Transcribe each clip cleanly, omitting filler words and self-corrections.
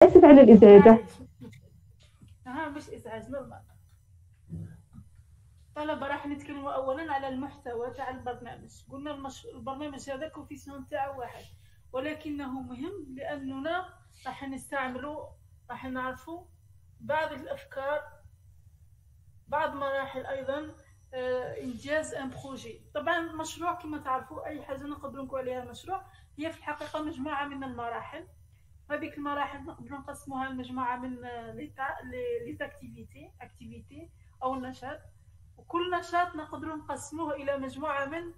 آسف على الإزعاج. مش إزعاج، نورمال. طلبة راح نتكلموا أولا على المحتوى تاع البرنامج. قلنا البرنامج هذا كوفيسيون تاعو واحد، ولكنه مهم لأننا راح نستعملوا، راح نعرفوا بعض الأفكار، بعض مراحل أيضا إنجاز أن بروجي. طبعا مشروع كما تعرفوا أي حاجة نقدروا نقول عليها مشروع هي في الحقيقة مجموعة من المراحل. هذيك المراحل نقدروا نقسموها لمجموعة من اكتيفيتي أو النشاط، وكل نشاط نقدروا نقسموه إلى مجموعة من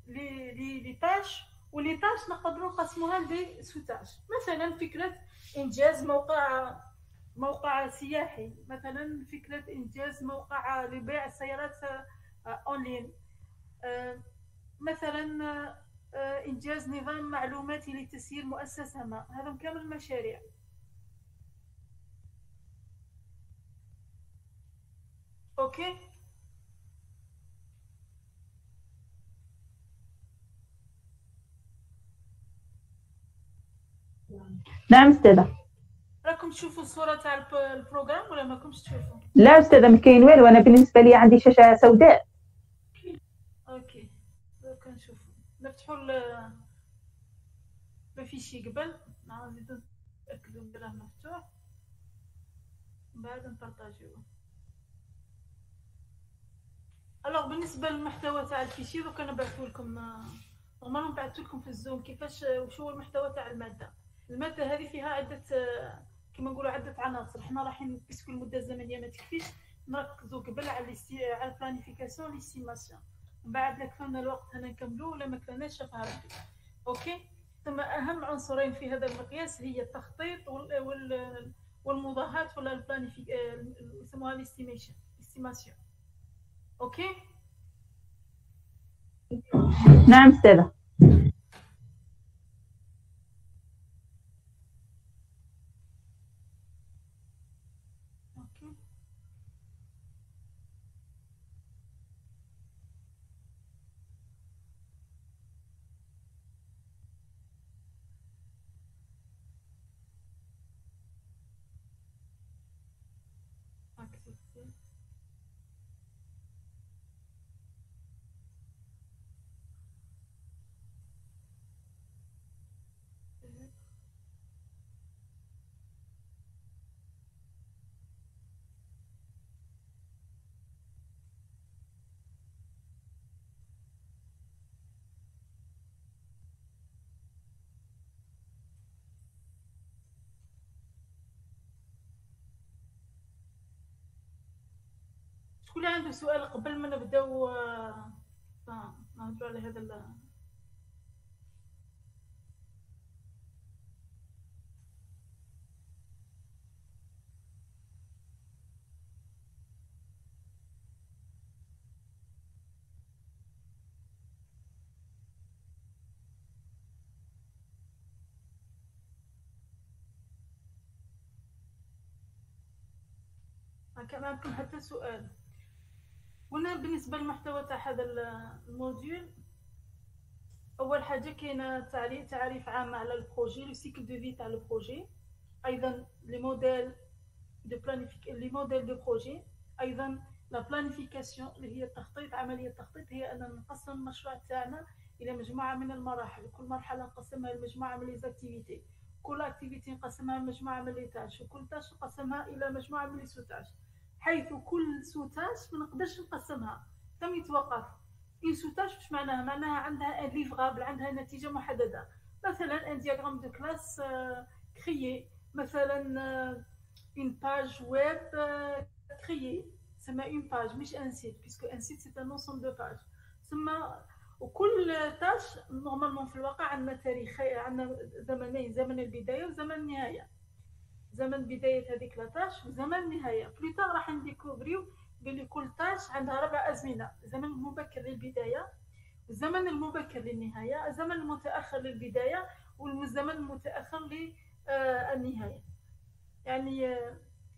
لي تاش، ولي تاش نقدروا نقسموها لسوتاش. مثلا فكرة إنجاز موقع سياحي، مثلا فكرة إنجاز موقع لبيع السيارات أونلاين، مثلا إنجاز نظام معلوماتي لتسيير مؤسسة ما. هذا كامل مشاريع. أوكي. نعم أستاذة. راكم تشوفوا الصورة تاع البروغرام ولا ماكمش تشوفوا؟ لا أستاذة، ما كاين والو. أنا بالنسبة لي عندي شاشة سوداء. أوكي، دوكا نشوفوا. نفتحوا الفيشي قبل، نزيدو نتأكدوا بلاه مفتوح، من بعد نبارطاجيوه. الوغ بالنسبة للمحتوى تاع الفيشي دوكا نبعثو لكم، نورمالمون بعثت لكم في الزوم كيفاش وشو المحتوى تاع المادة. المادة هذه فيها عدة، كما نقولوا عدة عناصر. حنا رايحين باسكو المدة الزمنية ما تكفيش نركزوا قبل على البلانيفيكاسيون ليستيماسيون، من بعد لا كفانا الوقت هنا نكملوا، ولا ما كفاناش شافها ربي. اوكي. ثم اهم عنصرين في هذا المقياس هي التخطيط والمضاهات ولا يسموها الاستيماسيون. اوكي. نعم أستاذة. شكون عنده سؤال قبل ما نبداو نهضروا على هذا كان عندكم حتى سؤال؟ قلنا بالنسبه للمحتوى تاع هذا الموديول، اول حاجه كاينه تعريف عام على البروجي، لو سيكل دو في تاع البروجي، ايضا لي موديل دو بروجي، ايضا لا بلانيفيكاسيون اللي هي التخطيط. عمليه التخطيط هي ان نقسم المشروع تاعنا الى مجموعه من المراحل، كل مرحله نقسمها لمجموعه من ليزاكتيفيتي، كل اكتيفيتي نقسمها لمجموعه من لي تاش، وكل تاش نقسمها الى مجموعه من لي سوتاش، حيث كل سوتاش ما نقدرش نقسمها تم يتوقف. اون سوتاش واش معناها؟ معناها عندها ان ليفغابل، عندها نتيجه محدده. مثلا ان دياغرام دو كلاس كريي، مثلا une page web créée. تسمى une page مش un site، puisque un site c'est un ensemble de pages. تسمى وكل تاش نورمالمون في الواقع عندنا تاريخ، عندنا زمنين، زمن البدايه وزمن النهايه. زمن بدايه هذيك لا تاش وزمن النهايه. بلوتار راح نديكوفريو بلي كل تاش عندها 4 ازمنه: الزمن المبكر للبدايه، الزمن المبكر للنهايه، الزمن المتاخر للبدايه، والزمن المتاخر للنهايه. يعني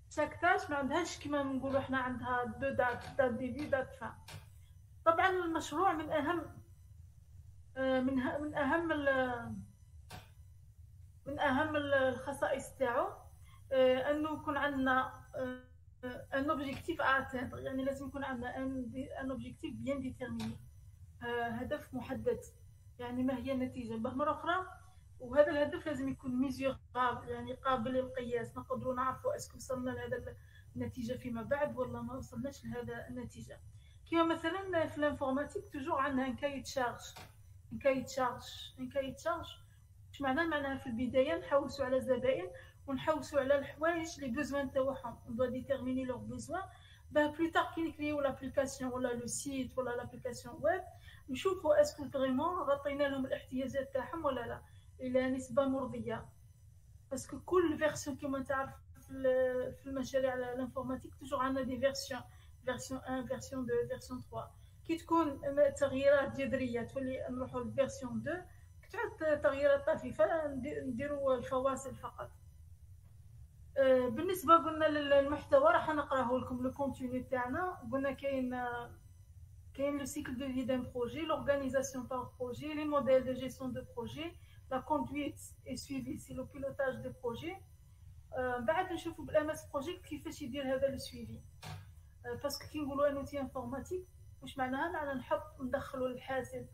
شاك تاش ما عندهاش كما نقولوا احنا عندها دو دات ديبي دات فان. طبعا المشروع من اهم من اهم الخصائص تاعو انه يكون عندنا ان اوبجيكتيف اتيندر، يعني لازم يكون عندنا ان اوبجيكتيف بيان ديتيرميني، هدف محدد. يعني ما هي النتيجه بمره اخرى، وهذا الهدف لازم يكون ميزورابل، يعني قابل للقياس، نقدروا نعرفوا اسكو وصلنا لهذا النتيجه فيما بعد ولا ما وصلناش لهذا النتيجه. كيما مثلا في الانفورماتيك توجور عندنا ان كاي تشارج. اش معناها في البدايه نحوسوا على الزبائن ونحوسوا على الحوايج لي بوزوان تاعهم، on doit déterminer leurs besoins. باه بلو تار كي نكريو لابليكاسيون ولا لو سيت ولا لابليكاسيون ويب، نشوفوا اسكو فريمون غطينا لهم الاحتياجات تاعهم ولا لا، الى نسبه مرضيه. باسكو كل فيرسيون كما تعرف في المشاريع الانفورماتيك توجور عندنا دي فيرسيون 1 فيرسيون 2 فيرسيون 3. كي تكون تغييرات جذريه تولي نروحوا لفيرسيون 2، تعود تغييرات طفيفه نديروا الفواصل فقط. بالنسبه قلنا للمحتوى راح نقراه لكم لو كونتوني تاعنا. قلنا كاين le cycle de vie d'un projet, l'organisation d'un projet, les modèles de gestion de projet, la conduite et suivi, c'est le pilotage de projet. بعد نشوفوا بالام اس بروجيكت كيفاش يدير هذا السويفي. باسكو كي نقولوا ان اوتي انفورماتيك واش معناها؟ معناها ندخلوا للحاسب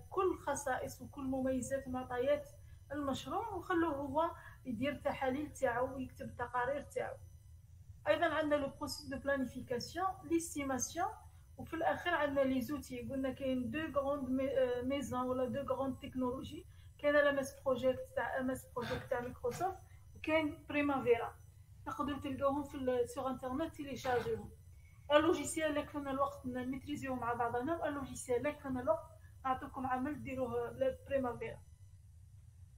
كل خصائص وكل مميزات ومعطيات المشروع، ونخلوه هو يدير التحاليل تاعو ويكتب التقارير تاعو. ايضا عندنا لو بروسيس دو بلانيفيكاسيون، ليستيماسيون، وفي الاخر عندنا لي زوتي. قلنا كاين دو غروند ميزون ولا دو غروند تكنولوجي، كاين الام اس بروجيكت تاع مايكروسوفت، وكاين بريمافيرا. تقدروا تلقاوهم في سور انترنت تيليشارجيهم. اللوجيسيال اللي كنا الوقت نميتريزيو مع بعضنا، واللوجيسيال اللي كنا الوقت نعطيكم عمل ديروه للبريمافيرا.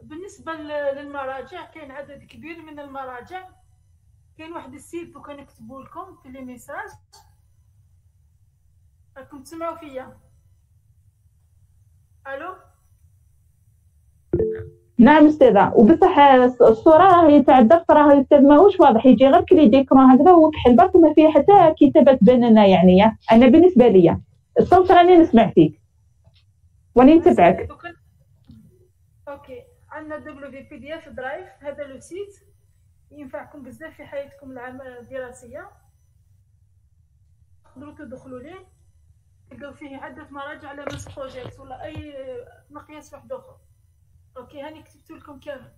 بالنسبه للمراجع كاين عدد كبير من المراجع. كاين واحد السيت دوكا نكتبوا لكم في لي ميساج. راكم تسمعوا فيا؟ الو؟ نعم استاذه. وبصح الصوره راهي تاع الدرس راهي استاذ ماهوش واضح، يجي غير كلي ديكرون هكذا وكحل برك، ما فيه حتى كتابه تبان لنا. يعني انا بالنسبه لي الصوت راني نسمع فيك وراني نتبعك. اوكي، عندنا دبليو بي دي اف درايف، هذا لو سيت ينفعكم بزاف في حياتكم الدراسيه. تقدروا تدخلوا ليه، تلقاو فيه عده مراجع على ماس بروجيكت ولا اي مقياس واحد اخر. اوكي، هاني كتبت لكم كامل.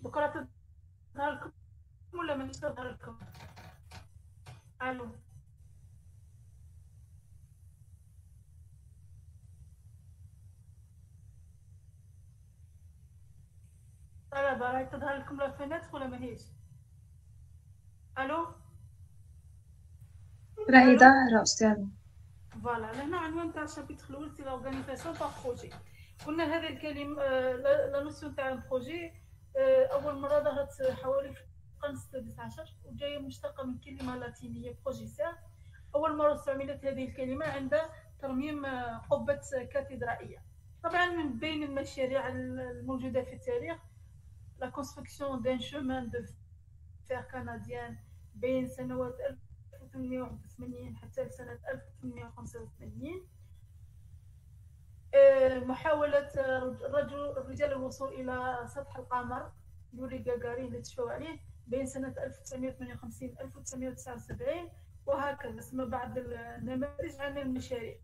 بكره تظهر لكم ولا ما تظهر لكم؟ الو؟ هاي تظهر لكم لا فيناتر ولا ماهيش؟ الو راهي ظاهرة أستاذة. فوالا لهنا عنوان تاع الشابيتر الاول سي لورغانيزاسيون تاع بروجي. قلنا هذه الكلمه لا نوسيون تاع بروجي اول مره ظهرت حوالي في القرن السادس عشر، وجايه مشتقه من كلمه لاتينيه بروجيسير. اول مره استعملت هذه الكلمه عند ترميم قبه كاتدرائيه. طبعا من بين المشاريع الموجوده في التاريخ لا كونستركسيون دان شومان دو فير كنديان بين سنوات 1881 حتى سنة 1885. محاولة الرجال الوصول إلى سطح القمر يوري غاغارين اللي تشفوا عليه بين سنة 1958 1979 وهكذا. اسمى بعض النماذج عن المشاريع.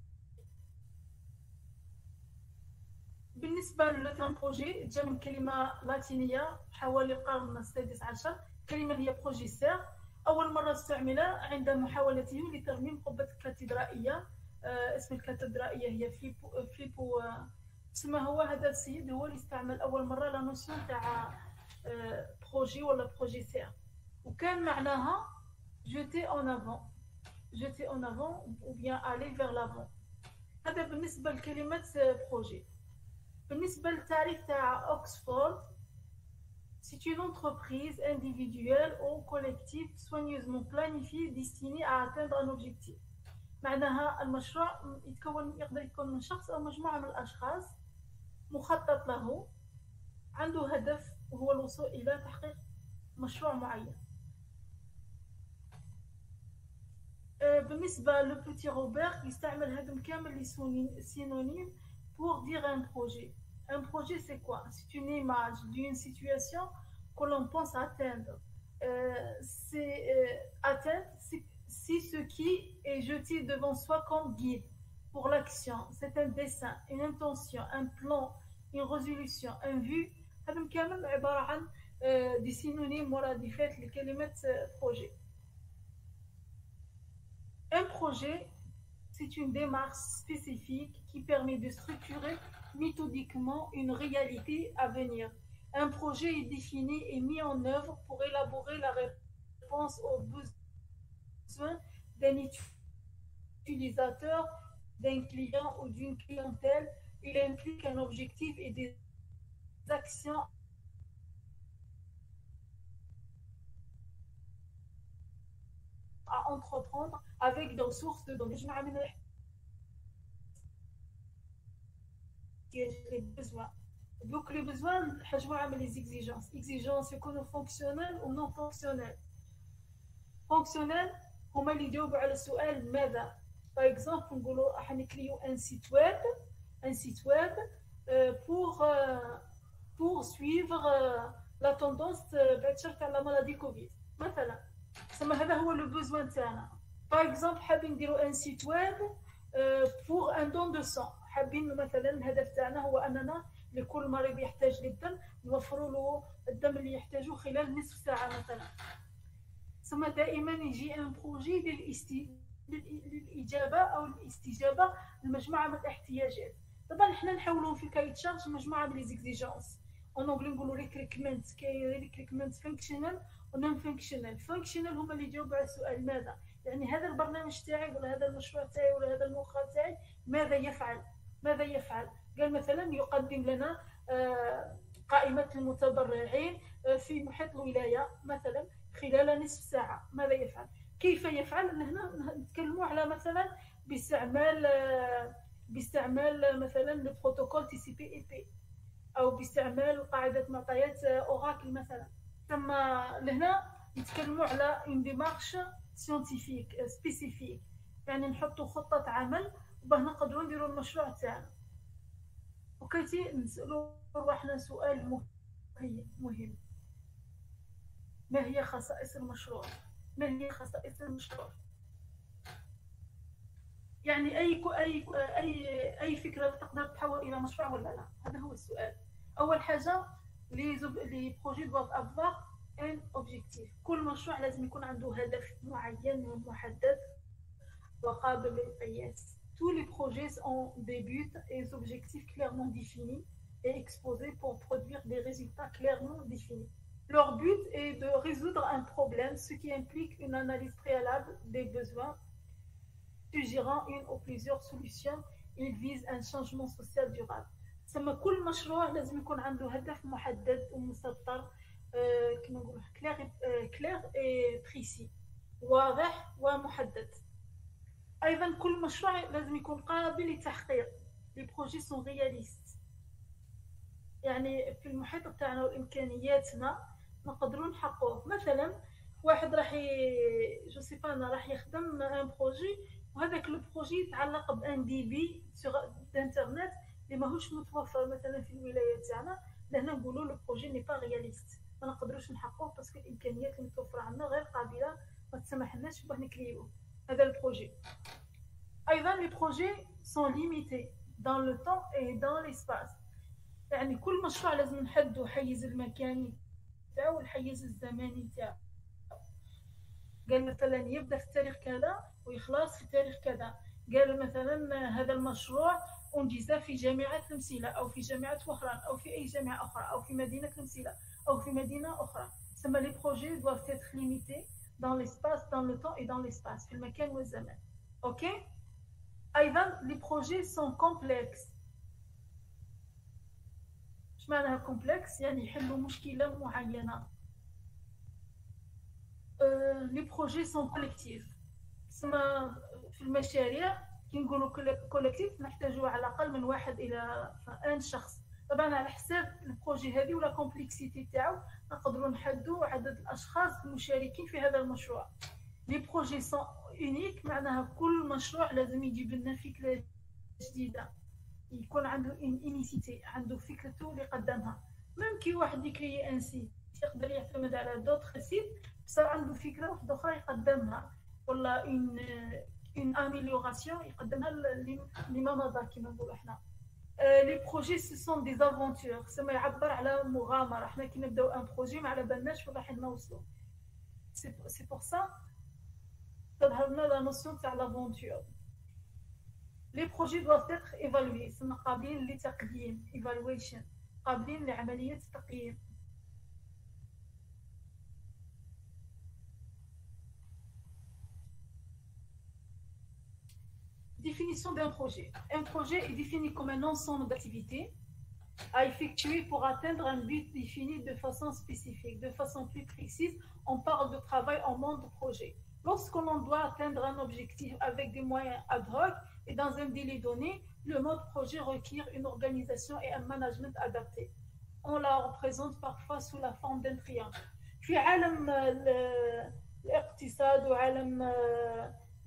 بالنسبة للتران بروجي جاء من كلمة لاتينية حوالي القرن السادس عشر. كلمة هي بروجيسير. أول مرة استعمل عند محاولته لترميم قبة كاتدرائية. اسم الكاتدرائية هي فيليبو اسمه هو. هذا السيد هو اللي استعمل أول مرة لا نوسيون تاع بروجي ولا بروجيسير، وكان معناها jeter en avant ou bien aller vers l'avant. هذا بالنسبة لكلمة بروجي. بالنسبة للتعريف تاع أوكسفورد، c'est une entreprise individuelle ou collective soigneusement planifiée destinée à atteindre un objectif. معناها المشروع يقدر يكون من شخص أو مجموعة من الأشخاص مخطط له، عنده هدف وهو الوصول إلى تحقيق مشروع معين. بالنسبة لبوتي روبرت يستعمل هذم كامل لي synonymes pour dire un projet. Un projet, c'est quoi? C'est une image d'une situation que l'on pense atteindre. Atteindre, c'est ce qui est jeté devant soi comme guide pour l'action. C'est un dessin, une intention, un plan, une résolution, un but. هذا كامل عبارة عن دي synonymes مرادفات لكلمة projet. Un projet, c'est une démarche spécifique qui permet de structurer méthodiquement une réalité à venir. Un projet est défini et mis en œuvre pour élaborer la réponse aux besoins d'un utilisateur, d'un client ou d'une clientèle. Il implique un objectif et des actions à entreprendre avec des ressources de les besoins. Donc les besoins, les exigences. Exigences fonctionnelles ou non fonctionnelles. Fonctionnelles, هما اللي يجاوبوا على السؤال ماذا. Par exemple, نقولوا حنكريو un site web pour suivre la tendance بعد شرط على maladie Covid مثلا. سما هذا هو لو بوزوان تاعنا. Par exemple, حابين نديروا un site web pour un don de sang. حابين مثلا الهدف تاعنا هو اننا لكل مريض يحتاج للدم نوفروا له الدم اللي يحتاجه خلال نصف ساعه مثلا. ثم دائما يجي ان بروجي للاجابه او الاستجابه لمجموعه من الاحتياجات. طبعا احنا نحاولوا في كاي تشارج مجموعه من ليزيكزيجونس. اون انجلي نقولوا ريكريكمنت ريكريكمنت فانكشنال ونون فانكشنال. فانكشنال هما اللي يجاوبوا على السؤال ماذا، يعني هذا البرنامج تاعي ولا هذا المشروع تاعي ولا هذا الموقع تاعي ماذا يفعل. قال مثلا يقدم لنا قائمة المتبرعين في محيط الولاية مثلا خلال نصف ساعة. ماذا يفعل؟ كيف يفعل؟ هنا نتكلموا على مثلا باستعمال مثلا البروتوكول TCP/IP أو باستعمال قاعدة معطيات أوراكل مثلا. ثم لهنا نتكلموا على une démarche scientifique spécifique، يعني نحطوا خطة عمل وباه نقدروا نديروا المشروع تاعنا. وكيتي نسألوا روحنا سؤال مهم. ما هي خصائص المشروع؟ يعني أي فكرة تقدر تحول إلى مشروع ولا لا؟ هذا هو السؤال. أول حاجة لي بروجي دوف افوار ان اوبجيكتيف. كل مشروع لازم يكون عنده هدف معين ومحدد وقابل للقياس. Tous les projets ont des buts et des objectifs clairement définis et exposés pour produire des résultats clairement définis. Leur but est de résoudre un problème, ce qui implique une analyse préalable des besoins, suggérant une ou plusieurs solutions. Ils visent un changement social durable. ثم كل مشروع لازم يكون عنده هدف محدد ومسطر كما نقولوا كلير اي بريسي واضح ومحدد. ايضا كل مشروع لازم يكون قابل للتحقيق. لي بروجي سون رياليست، يعني في المحيط تاعنا وامكانياتنا نقدروا نحققوه. مثلا واحد راح جو سي با انا راح يخدم ان بروجي وهذاك لو بروجي يتعلق بان دي بي سوغ انترنت اللي ماهوش متوفر مثلا في الولايه تاعنا. لهنا نقولوا لو بروجي ني با رياليست، ما نقدروش نحققوه باسكو الامكانيات المتوفره عندنا غير قابله ما تسمحلناش باه نكريو هذا البروجي. ايضا لي بروجي سون ليميتي دون لو طون اي دون ليسباس، يعني كل مشروع لازم نحددوا حيز المكاني تاعو والحيز الزماني تاعو. قال مثلا يبدا في التاريخ كذا ويخلص في التاريخ كذا. قال مثلا هذا المشروع أنجز في جامعة المسيلة أو في جامعة وهران أو في أي جامعة أخرى أو في مدينة المسيلة أو في مدينة أخرى. ثم les projets doivent être limités dans l'espace, dans le temps et dans l'espace، في المكان والزمان. أوكي. أيضا les projets sont complexes. اش معناها كومبلكس؟ يعني يحلوا مشكلة معينة. لي بروجي سون كوليكتيف. ثم في المشاريع كي نقولوا كوليكتيف نحتاجوا على الاقل من واحد الى ان شخص. طبعا على حساب البروجي هذه ولا كومبلكسيتي تاعو نقدروا نحددوا عدد الاشخاص المشاركين في هذا المشروع. لي بروجي سون اونيك، معناها كل مشروع لازم يجيب لنا فكره جديده، يكون عنده انيسيتي، عنده فكرته اللي قدمها. ممكن واحد يكري ان سيت يقدر يعتمد على دوطخ سيت بصح عنده فكره واحده اخرى يقدمها، ولا اون اميليوراسيون يقدمها لما مضى كما نقولوا احنا. لي بروجي سو سون دي افونتور، سما يعبر على مغامره. احنا كي نبداو ان بروجي ما على بالناش وين راح نوصلوا. سي بور سا تظهر لنا لا نوسيون تاع لافونتور. لي بروجي دوف تيتر ايفالوي، سما قابلين لتقييم، ايفالويشن، قابلين لعمليه التقييم. Définition d'un projet. Un projet est défini comme un ensemble d'activités à effectuer pour atteindre un but défini de façon spécifique. De façon plus précise, on parle de travail en mode projet. Lorsqu'on doit atteindre un objectif avec des moyens ad hoc et dans un délai donné, le mode projet requiert une organisation et un management adapté. On la représente parfois sous la forme d'un triangle. في عالم الاقتصاد وعالم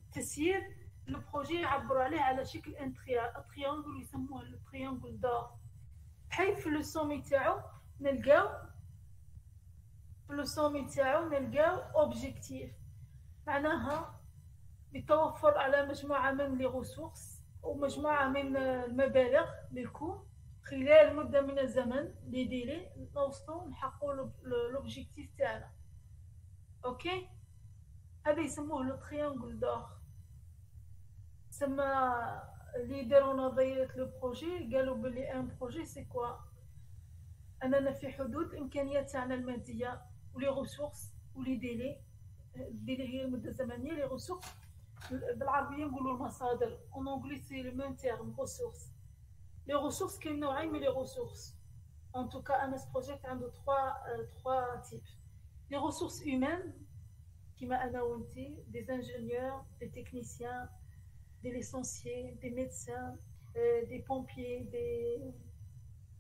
التسيير لو بروجي يعبروا عليه على شكل ان تريانغل يسموه لو تريانغل دور، حيث في لو سومي تاعو نلقاو اوبجيكتيف، معناها يتوفر على مجموعه من لي ريسورس ومجموعه من المبالغ للكو خلال مده من الزمن لي ديلي نوصلوا نحققوا لوبجيكتيف تاعنا. اوكي، هذا يسموه لو تريانغل دور. سما اللي داروا نظريه لو بروجي قالوا بلي ان بروجي سي كوا، اننا في حدود الامكانيات تاعنا الماديه ولي ريسورس ولي ديلي هي المده الزمنيه. لي ريسورس بالعربيه نقولوا المصادر، اون انجلي سي لو ميم تيرم ريسورس. لي ريسورس كاين نوعين من لي ريسورس، ان توكا ان اس بروجيكت عنده 3 تيب. لي ريسورس هيومان كيما انا وانتي، دي انجينيور، دي تكنيسيان، des licenciés, des médecins, des pompiers,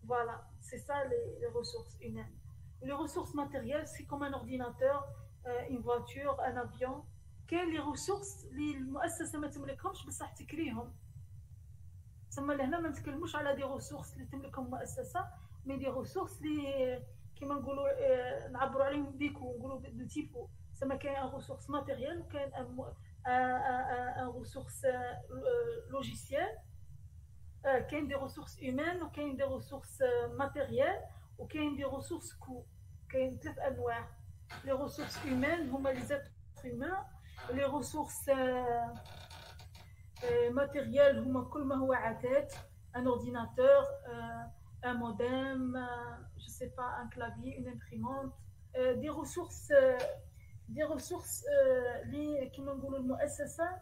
Voilà, c'est ça les ressources humaines. Les ressources matérielles, c'est comme un ordinateur, une voiture, un avion. كاين les ressources اللي المؤسسة ما تملكهمش بصح تكريهم. ثم لهنا ما نتكلموش على دي ressources اللي تملكهم المؤسسة، مي دي ressources اللي كيما نقولوا نعبروا عليهم بيكو، نقولوا دو تيبو. ثم كاين un ressource matérielle وكاين un ressource logicielle, كاين des ressources humaines وكاين des ressources matérielles وكاين des ressources coûts. كاين 3 انواع. les ressources humaines هما les êtres humains. les ressources matérielles هما كل ما هو عتاد، un ordinateur, un modem, je ne sais pas, un clavier, une imprimante, des ressources اللي كما نقولوا المؤسسه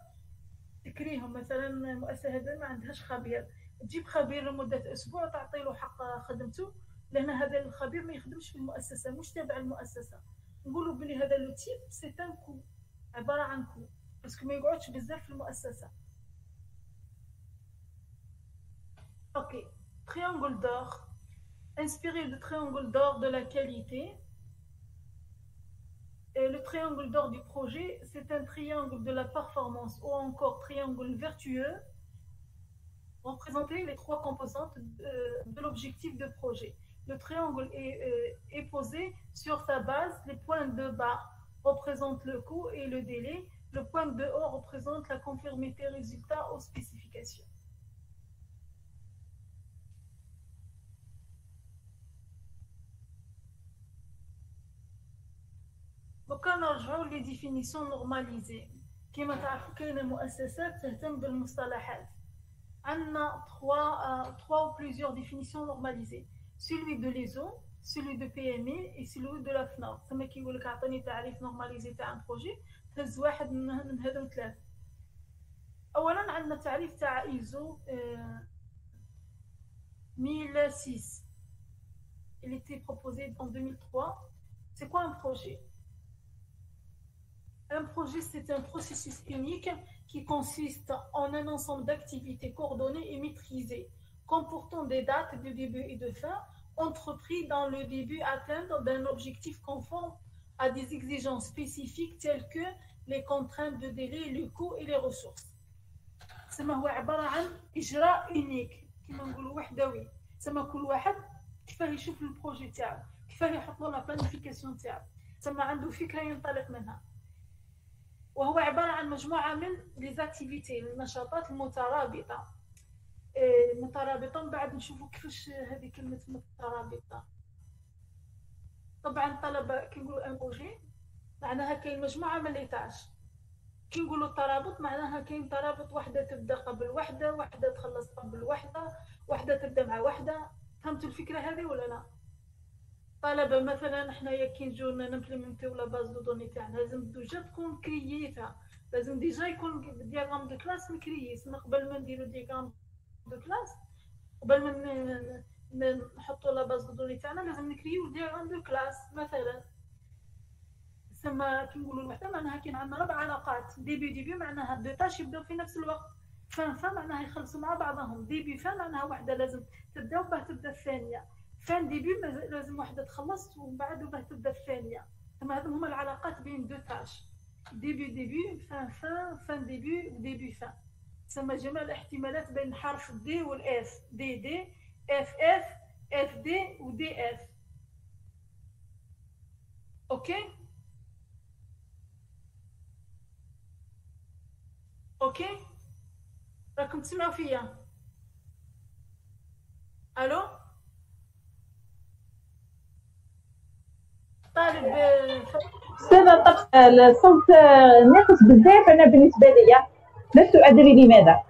تكريهم. مثلا المؤسسه هذا ما عندهاش خبير، تجيب خبير لمده اسبوع تعطي له حق خدمته، لان هذا الخبير ما يخدمش في المؤسسه، مش تابع المؤسسه. نقولوا بلي هذا لو تيب سي ان كو، عباره عن كو، باسكو ما يقعدش بزاف في المؤسسه. اوكي. triangle d'or inspiré du triangle d'or de la qualité. Et le triangle d'or du projet, c'est un triangle de la performance ou encore triangle vertueux, représenter les trois composantes de l'objectif de projet. Le triangle est posé sur sa base. Les points de bas représentent le coût et le délai. Le point de haut représente la conformité résultat aux spécifications. Donc, نرجعوا les définitions normalisées. كما تعرفوا كاينه مؤسسات تهتم بالمصطلحات. عندنا trois ou plusieurs définitions normalisées. Celui de l'ISO, celui de PME et celui de la FNOR. ثم كيقول لك اعطيني تعريف نورماليزي تاع ان بروجي، تهز واحد من هذو ثلاث. اولا عندنا تعريف تاع ايزو 1006. Il était proposé en 2003. C'est quoi un projet? Un projet, c'est un processus unique qui consiste en un ensemble d'activités coordonnées et maîtrisées, comportant des dates de début et de fin, entrepris dans le début atteindre d'un objectif conforme à des exigences spécifiques telles que les contraintes de délai, le coût et les ressources. سما هو عبارة عن إجراء unique كما نقولوا وحدوي. سما كل واحد كيفاه يشوف البروجي تاعو، كيفاه يحط له لا بلانيفيكاسيون تاعو، سما عنده فكرة ينطلق منها. وهو عبارة عن مجموعة من ليزاكتيفيتي، النشاطات المترابطة. مترابطة من بعد نشوفوا كيفاش هذه كلمة مترابطة. طبعا الطلبة كي نقولوا ان بروجي معناها كاين مجموعة من ليتاج. كي نقولوا الترابط معناها كاين ترابط، وحدة تبدا قبل وحدة، وحدة تخلص قبل وحدة، وحدة تبدا مع وحدة. فهمتوا الفكرة هذه ولا لا؟ طلبة مثلا حنايا كي نجونا نمبليمونتيو لا باز دو دوني تاعنا لازم دوجا تكون كرييتها، لازم ديجا يكون دياغرام دو كلاس مكريي. سما قبل ما نديرو دياغرام دو كلاس، قبل ما نحطو لا باز دو دوني تاعنا لازم نكريو دياغرام دو كلاس مثلا. سما كي نقولوا الوحده معناها كاين عندنا 4 علاقات. ديبي معناها دو تاش يبداو في نفس الوقت، فان معناها يخلصوا مع بعضهم. ديبي فان معناها وحده لازم تبدا وباه تبدا الثانيه، فان ديبي لازم وحده تخلص ومن بعد وباه تبدا الثانيه. ثم هذو هما العلاقات بين دو تاش، ديبي فان ديبي وديبي فان. تسمى جميع الاحتمالات بين حرف دي والاف، دي اف دي ودي اف. اوكي اوكي راكم تسمعوا فيا؟ الو طالب استاذة الصوت ناقص بزاف. انا بالنسبه لي لست ادري لماذا.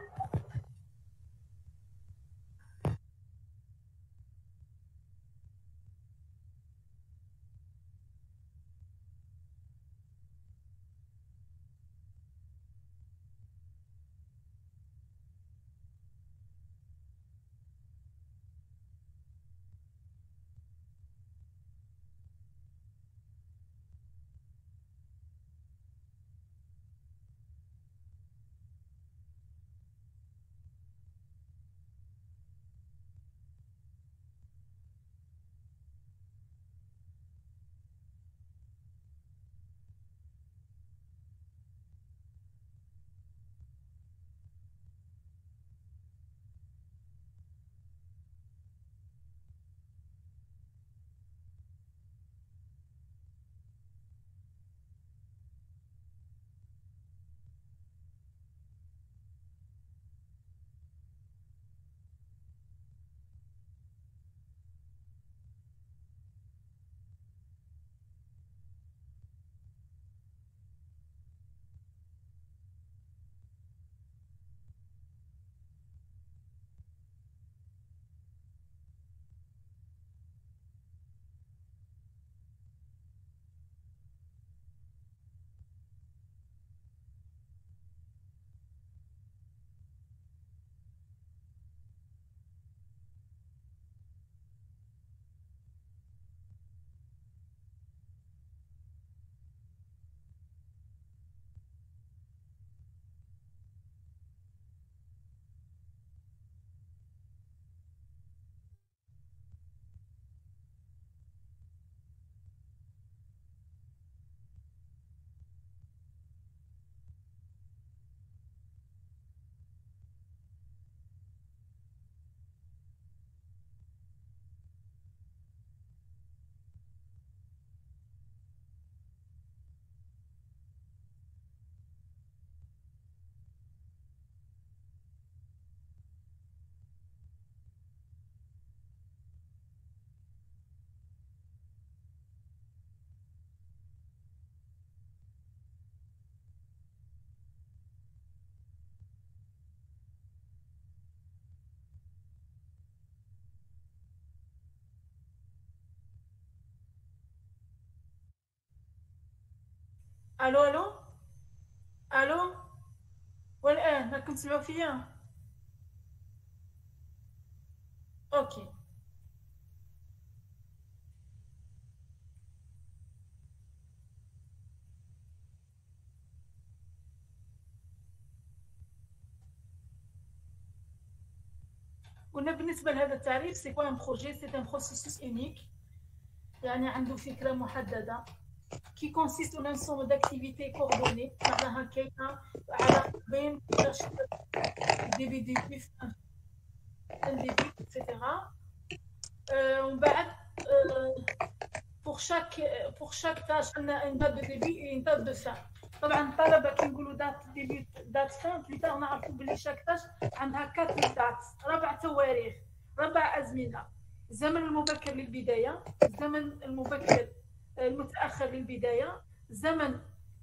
الو الو الو، والان راكم تسمعوا فيا؟ اوكي. قلنا بالنسبه لهذا التعريف، سي كوا ان بروجي؟ سي ان بروسيسوس اونيك، يعني عنده فكره محدده، qui consiste en un ensemble d'activités coordonnées معناها كاينه علاقه بين الدي بي un début, etc. ومن بعد pour chaque pour chaque tâche عندنا une date de début et une date de fin. طبعا الطلبه كي نقولوا دات ديبي دات فان بليتار نعرفوا بلي شاك تاش عندها 4 دات، 4 تواريخ، 4 ازمنه: الزمن المبكر للبدايه، الزمن المبكر المتاخر للبدايه، الزمن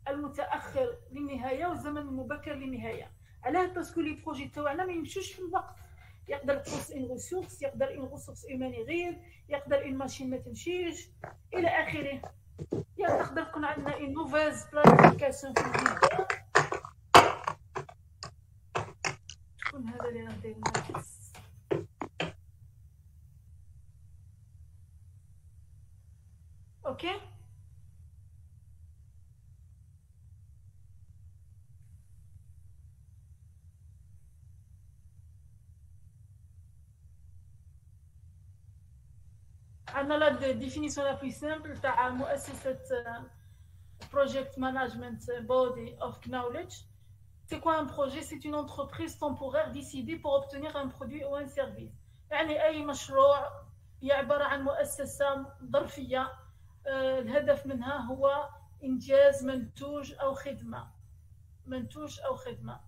المتاخر للنهايه، والزمن المبكر للنهايه. علاه؟ باسكو لي بروجي تاعنا ما يمشوش في الوقت. يقدر تخص ان ريسورس، يقدر ان ريسورس ايماني غير، يقدر ان ماشين ما تمشيش الى اخره. تقدر تكون عندنا une mauvaise planification في البداية. شكون هذا اللي راه داير ناقص؟ اوكي. عندنا لا ديفينيسيون لا بلو سامبل تاع مؤسسة Project Management Body of Knowledge. C'est quoi un projet? C'est une entreprise temporaire décidée pour obtenir un produit ou un service. يعني أي مشروع هي عبارة عن مؤسسة ظرفية، الهدف منها هو إنجاز منتوج أو خدمة، منتوج أو خدمة.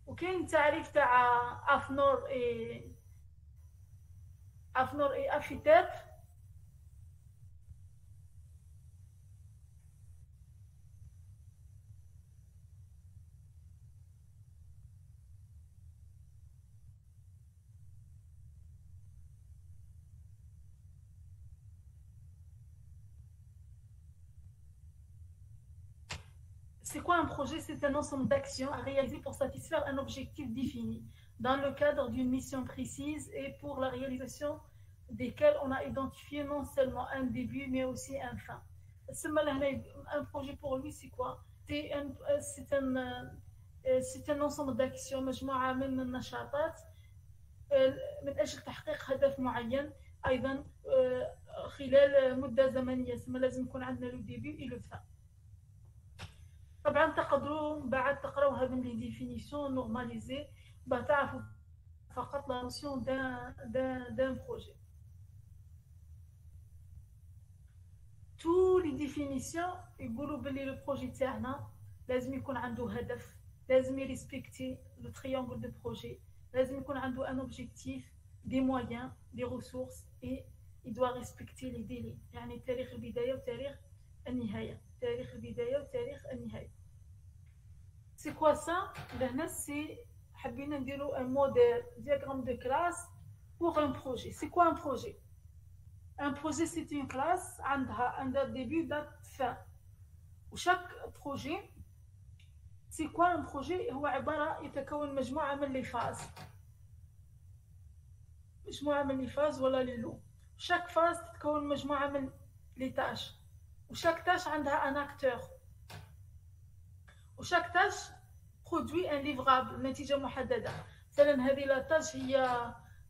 وكاين تعريف تاع أفنور إي أفيتاب. C'est quoi un projet? C'est un ensemble d'actions à réaliser pour satisfaire un objectif défini dans le cadre d'une mission précise et pour la réalisation desquelles on a identifié non seulement un début mais aussi un fin. Un projet pour lui, c'est quoi? C'est un ensemble d'actions مجموعة من النشاطات من أجل تحقيق هدف معين، أيضا خلال مدة زمنية. لازم يكون عندنا لو ديبي et le fin. طبعا تقدروا بعد تقراو هذم لي ديفينيسيون نورماليزي باش تعرفوا فقط لا نوسيون دان بروجي. تو لي ديفينيسيون يقولوا بلي لو بروجي تاعنا لازم يكون عنده هدف، لازم يريسبكتي لو تريانغل دو بروجي، لازم يكون عنده ان اوبجيكتيف، دي مويان، دي ريسورس، اي يدوا ريسبكتي لي ديلي، يعني تاريخ البدايه وتاريخ النهايه، تاريخ البدايه وتاريخ النهايه. C'est quoi ça? C'est un modèle, diagramme de classe pour un projet. C'est quoi un projet? Un projet, c'est une classe, un date début, date fin. Chaque projet, c'est quoi un projet? هو عبارة يتكون مجموعة من les phases. مجموعة من les phases ولا les lots. Chaque phase تتكون مجموعة من les tâches. وchaque tâche عندها un acteur. وشاك تاش برودوي ان ليفرابل، نتيجه محدده. مثلا هذه لا تاش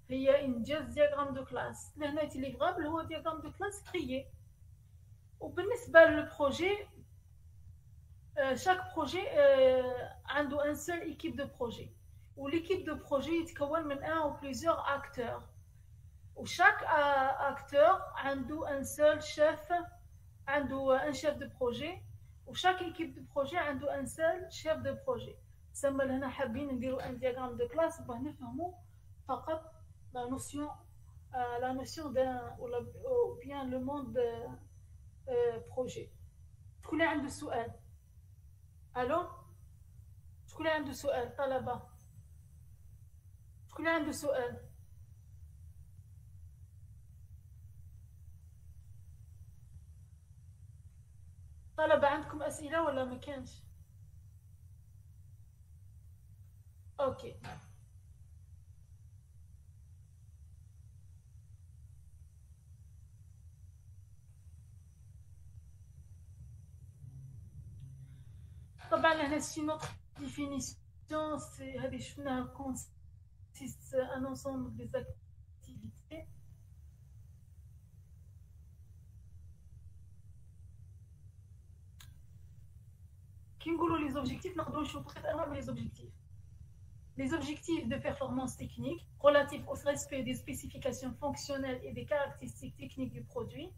هي انجاز دياغرام دو كلاس، لهنا ليفرابل هو دياغرام دو كلاس كريي. وبالنسبه للبروجي، شاك بروجي عنده ان سول ايكيب دو بروجي، وليكيب دو بروجي يتكون من ان او بليزيور اكتور، وشاك اكتور عنده ان سول شيف، عنده ان شيف دو بروجي، وشاك ايكيب دو بروجي عنده ان سول شيف دو بروجي. تسمى لهنا حابين نديروا ان دياغرام دو كلاس باه نفهموا فقط لا نوسيون دان او بيان لو موند بروجي. شكون اللي عنده سؤال؟ الو، شكون اللي عنده سؤال؟ طلبه، شكون اللي عنده سؤال؟ طلبة عندكم أسئلة ولا ما كانش؟ أوكي. طبعا هنا سي نوتر ديفينيسيون سي هذه شفناها consiste un ensemble des activités كي نقولوا لي زوبجيكتيف نقدروا نشوفوا ثلاث انواع من لي زوبجيكتيف. Les objectifs de performance technique relatifs au respect des spécifications fonctionnelles et des caractéristiques techniques du produit.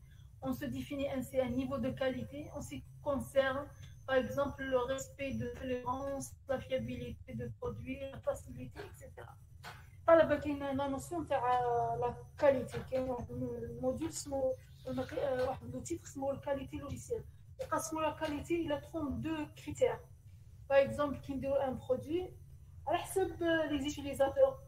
On se définit ainsi un niveau de qualité en ce qui concerne, par exemple, le respect de tolérance, la fiabilité du produit, la facilité, etc. طلب كاين لا نوسيون تاع لا كاليتي، كاين واحد الموديول اسمه واحد لو تيتر اسمه الكاليتي لوجيسيال، يقسموا لا كاليتي الى 32 كريتير. باغ اكزومبل كي نديرو ان برودوي على حسب لي زيتيليزاتور،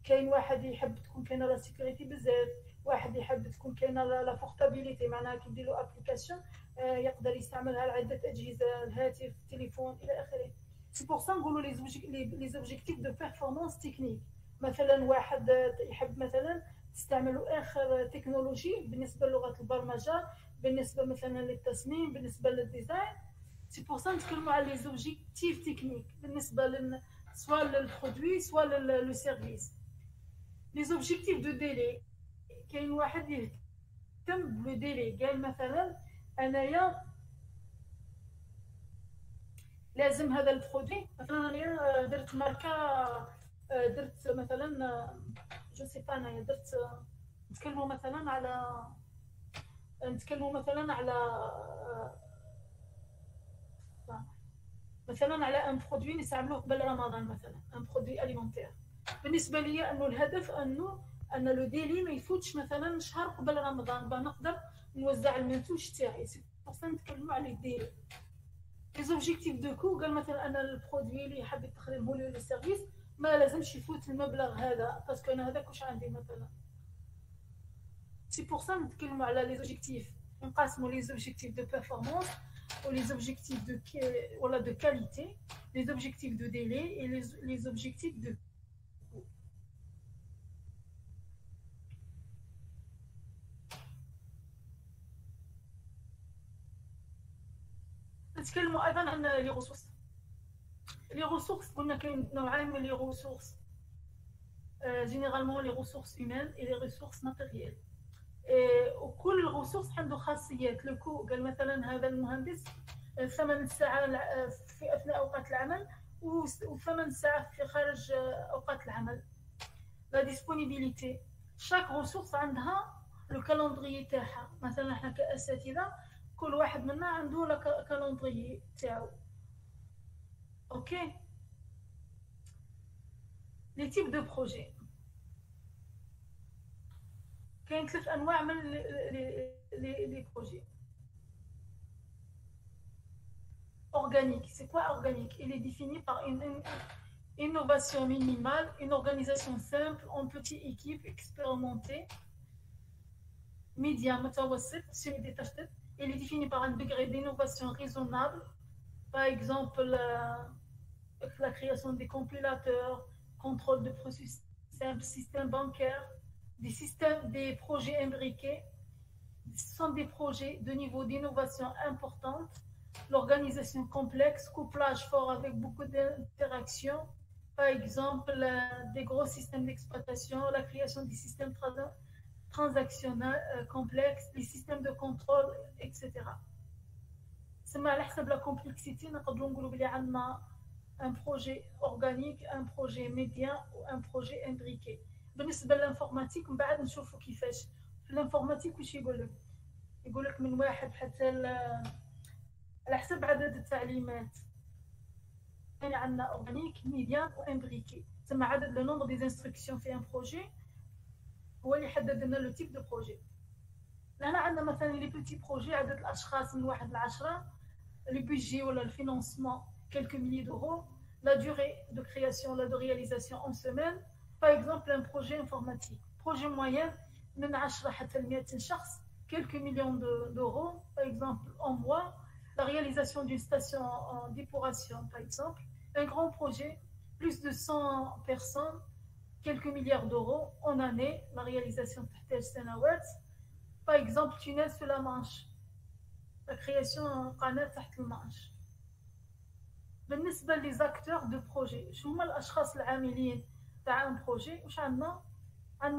كاين واحد يحب تكون كاينه لا سيكوريتي بزاف، واحد يحب تكون كاينه لا بورتابيليتي، معناها كي نديرو ابليكاسيون يقدر يستعملها على عده اجهزه، الهاتف، التليفون الى اخره. سي بور سا نقولوا لي زوبجيكتيف دو بيرفورمانس تكنيك. مثلا واحد يحب مثلا تستعملوا اخر تكنولوجي بالنسبه للغه البرمجه، بالنسبه مثلا للتصميم، بالنسبه للديزاين. سي بور سا نتكلموا على لي زوبجيكتيف تكنيك بالنسبه سواء للبرودوي سواء لو سيرفيس. لي زوبجيكتيف دو ديلي، كاين واحد يهتم بلو ديلي، قال مثلا انايا لازم هذا البرودوي، مثلا انايا درت ماركه، درت مثلا جو سي با انايا درت نتكلموا مثلا على ان برودوي نستعملوه قبل رمضان، مثلا ان برودوي اليمونتير. بالنسبه لي انه الهدف ان لو ديلي ما يفوتش مثلا شهر قبل رمضان باه نقدر نوزع المنتوج تاعي. سي بور نتكلموا على الديلي. لي زوبجيكتيف دو كو، قال مثلا انا البرودوي اللي حاب تخدمه لي لو سيرفيس ما لازمش يفوت المبلغ هذا، باسكو انا هذاك واش عندي مثلا. سي بور سا نتكلموا على لي زوبجيكتيف، نقسموا لي زوبجيكتيف دو بيرفورمانس ou les objectifs de qualité, les objectifs de délai et les objectifs de coût. نتكلموا ايضا عن لي ريسورس. لي ريسورس قلنا كاين نوعين من لي ريسورس، جينيرالمون لي ريسورس هيومان اي لي ريسورس ماتيريال. وكل ريسورس عنده خاصيات. لو كو قال مثلا هذا المهندس 8 ساعات في اثناء اوقات العمل و8 ساعات في خارج اوقات العمل. لا ديسپونيبيليتي، شاك ريسورس عندها لو كالندري تاعها. مثلا احنا كاساتذه كل واحد منا عنده لا كالندري تاعو. اوكي. لي تيب دو بروجي، كاين 3 انواع من لي بروجي. Organique. C'est quoi organique? Il est défini par une innovation minimale, une organisation simple, en petite équipe expérimentée, média, semi-détachée. Il est défini par un degré d'innovation raisonnable, par exemple la création des compilateurs, contrôle de processus simples, système bancaire, des projets imbriqués. Ce sont des projets de niveau d'innovation importante. L'organisation complexe, couplage fort avec beaucoup d'interactions, par exemple des gros systèmes d'exploitation, la création des systèmes transactionnels complexes, les systèmes de contrôle, etc. C'est à حسب la complexité نقدروا نقولوا بلي عندنا un projet organique, un projet médian ou un projet imbriqué. بالنسبه للانفورماتيك من بعد نشوفوا كيفاش. في الانفورماتيك واش يقول لك من واحد حتى على حسب عدد التعليمات. يعني عندنا اورغانيك، ميديان وامبريكي. تسمى عدد لو نومبر دي انستركسيون في ان بروجي هو اللي يحدد لنا لو تيب دو بروجي. هنا عندنا مثلا لي بيتي بروجي عدد الاشخاص من 1 ل 10، لي بيجي ولا الفينانسمون quelques milliers d'euros, la durée de création, la de réalisation en semaine. Par exemple, un projet informatique, projet moyen من 10 حتى ل 100 شخص, quelques millions d'euros, par exemple en mois. la réalisation d'une station d'épuration, par exemple, un grand projet, plus de 100 personnes, quelques milliards d'euros en année, la réalisation تحتاج سنوات. Par exemple, tunnel sur la Manche, la création d'un canal تحت المانش. بالنسبة les acteurs de projet, شو هما الأشخاص العاملين تاع un projet؟ واش عندنا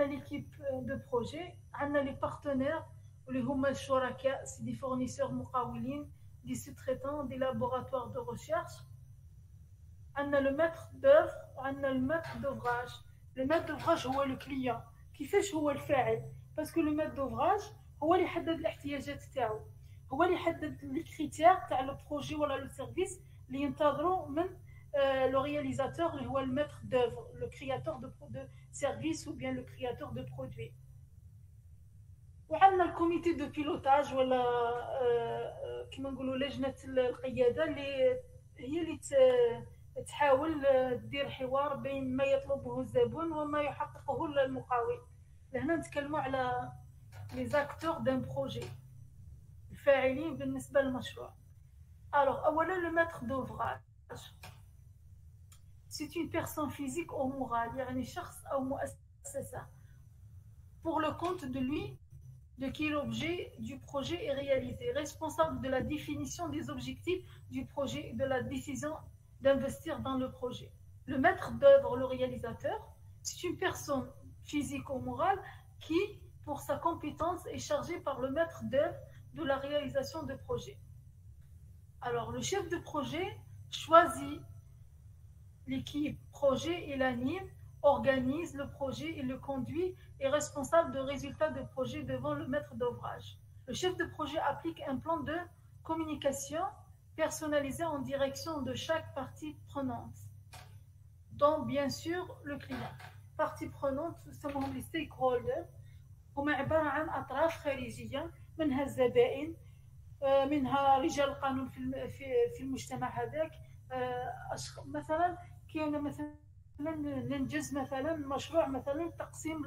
l'équipe de projet, عندنا les partenaires اللي هما الشركاء, c'est des fournisseurs مقاولين, des sous-traitants, des laboratoires de recherche. عندنا le maître d'œuvre وعندنا le maître d'ouvrage. Le maître d'ouvrage هو le client. كيفاش هو الفاعل؟ parce que le maître d'ouvrage هو اللي يحدد الاحتياجات تاعو, هو اللي يحدد les critères تاع le projet ولا le service اللي ينتظروا من le réalisateur اللي هو le maître d'œuvre, le créateur de service ou bien le créateur de produit. وعندنا الكوميتي دو بيلوتاج ولا كما نقولوا لجنه القياده اللي هي اللي تحاول تدير حوار بين ما يطلبه الزبون وما يحققه المقاول. لهنا نتكلموا على لي زاكتور دان بروجي, الفاعلين بالنسبه للمشروع. alors اولا le maître d'ouvrage, c'est une personne physique ou morale, يعني شخص او مؤسسه pour le compte de lui de qui l'objet du projet est réalisé, responsable de la définition des objectifs du projet et de la décision d'investir dans le projet. Le maître d'œuvre, le réalisateur, c'est une personne physique ou morale qui, pour sa compétence, est chargée par le maître d'œuvre de la réalisation de projet. Alors, le chef de projet choisit l'équipe projet et l'anime, organise le projet et le conduit, est responsable de résultats de projet devant le maître d'ouvrage. Le chef de projet applique un plan de communication personnalisé en direction de chaque partie prenante, dont bien sûr le client. Partie prenante يسموهم les stakeholders, هما عبارة عن أطراف خارجية, منها الزبائن, منها رجال القانون في المجتمع هذاك. مثلا كاين مثلا ننجز مثلا مشروع مثلا تقسيم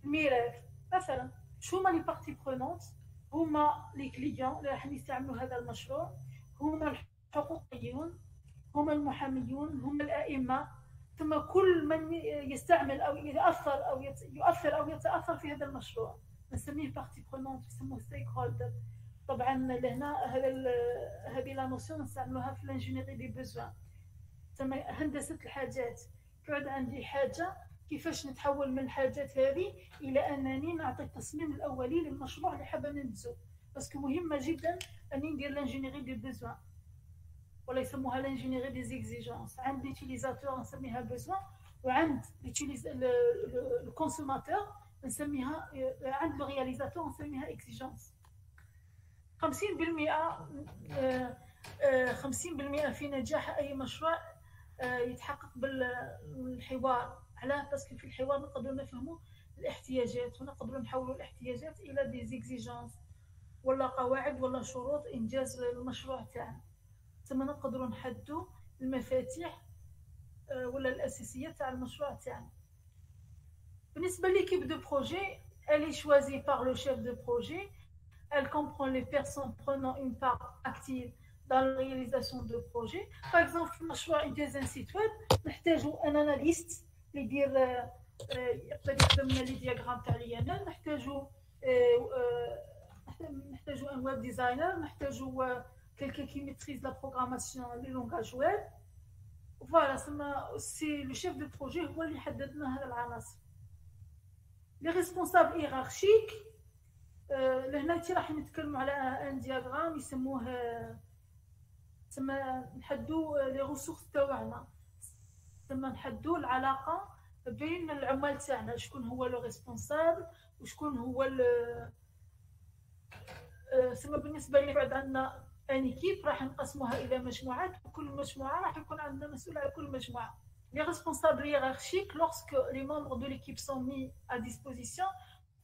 الميراث مثلا. شو هما لي بارتي برونونت؟ هما لي كليون اللي راح يستعملوا هذا المشروع, هما الحقوقيون, هما المحاميون, هما الائمه, ثم كل من يستعمل او يؤثر او يتاثر في هذا المشروع نسميه بارتي برونونت, يسموه ستيك هولدر. طبعا لهنا هذه لا نوسيون نستعملوها في الانجينيري دي بوزوان, تسمى هندسه الحاجات. كعد عندي حاجه, كيفاش نتحول من الحاجات هذه الى انني نعطي التصميم الاولي للمشروع اللي حابه ننجزو, باسكو مهمه جدا اني ندير لانجينيري دي بوزوان ولا يسموها لانجينيري دي زيكزيجونس. عند ليوتيليزاتور نسميها بوزوان, وعند الكونسوماتور نسميها, عند لو رياليزاتور نسميها اكزيجونس. 50% في نجاح اي مشروع يتحقق بالحوار. علاه؟ باسكو في الحوار نقدروا نفهموا الاحتياجات ونقدروا نحولوا الاحتياجات الى دي زيكزيجونس ولا قواعد ولا شروط انجاز المشروع تاعنا. ثم نقدروا نحددوا المفاتيح ولا الاساسيات تاع المشروع تاعنا. بالنسبه ليكيب دو بروجي, elle est choisie par le chef de projet. Elle comprend les personnes prenant une part active dans la réalisation de projets. Par exemple, في مشروع إنجاز un site web نحتاجوا un analyste اللي يدير يقدر يخدم لنا لي دياغرام تاع اليمن, نحتاجوا un web designer, نحتاجوا quelqu'un qui maîtrise la programmation, les langages web. Voilà, c'est le chef de projet هو اللي يحدد لنا هذه العناصر. Les responsables hiérarchiques, لهنا تي راح نتكلموا على ان دياغرام يسموه نحدوا لي ريسورس تاعنا, نحدوا العلاقه بين العمال تاعنا, شكون هو لو ريسبونسابل وشكون هو بالنسبه لي بعد عندنا ان ايكيب راح نقسموها الى مجموعات, وكل مجموعه راح يكون عندنا مسؤول على كل مجموعه. Les responsables hiérarchiques, lorsque les membres de l'équipe sont mis à disposition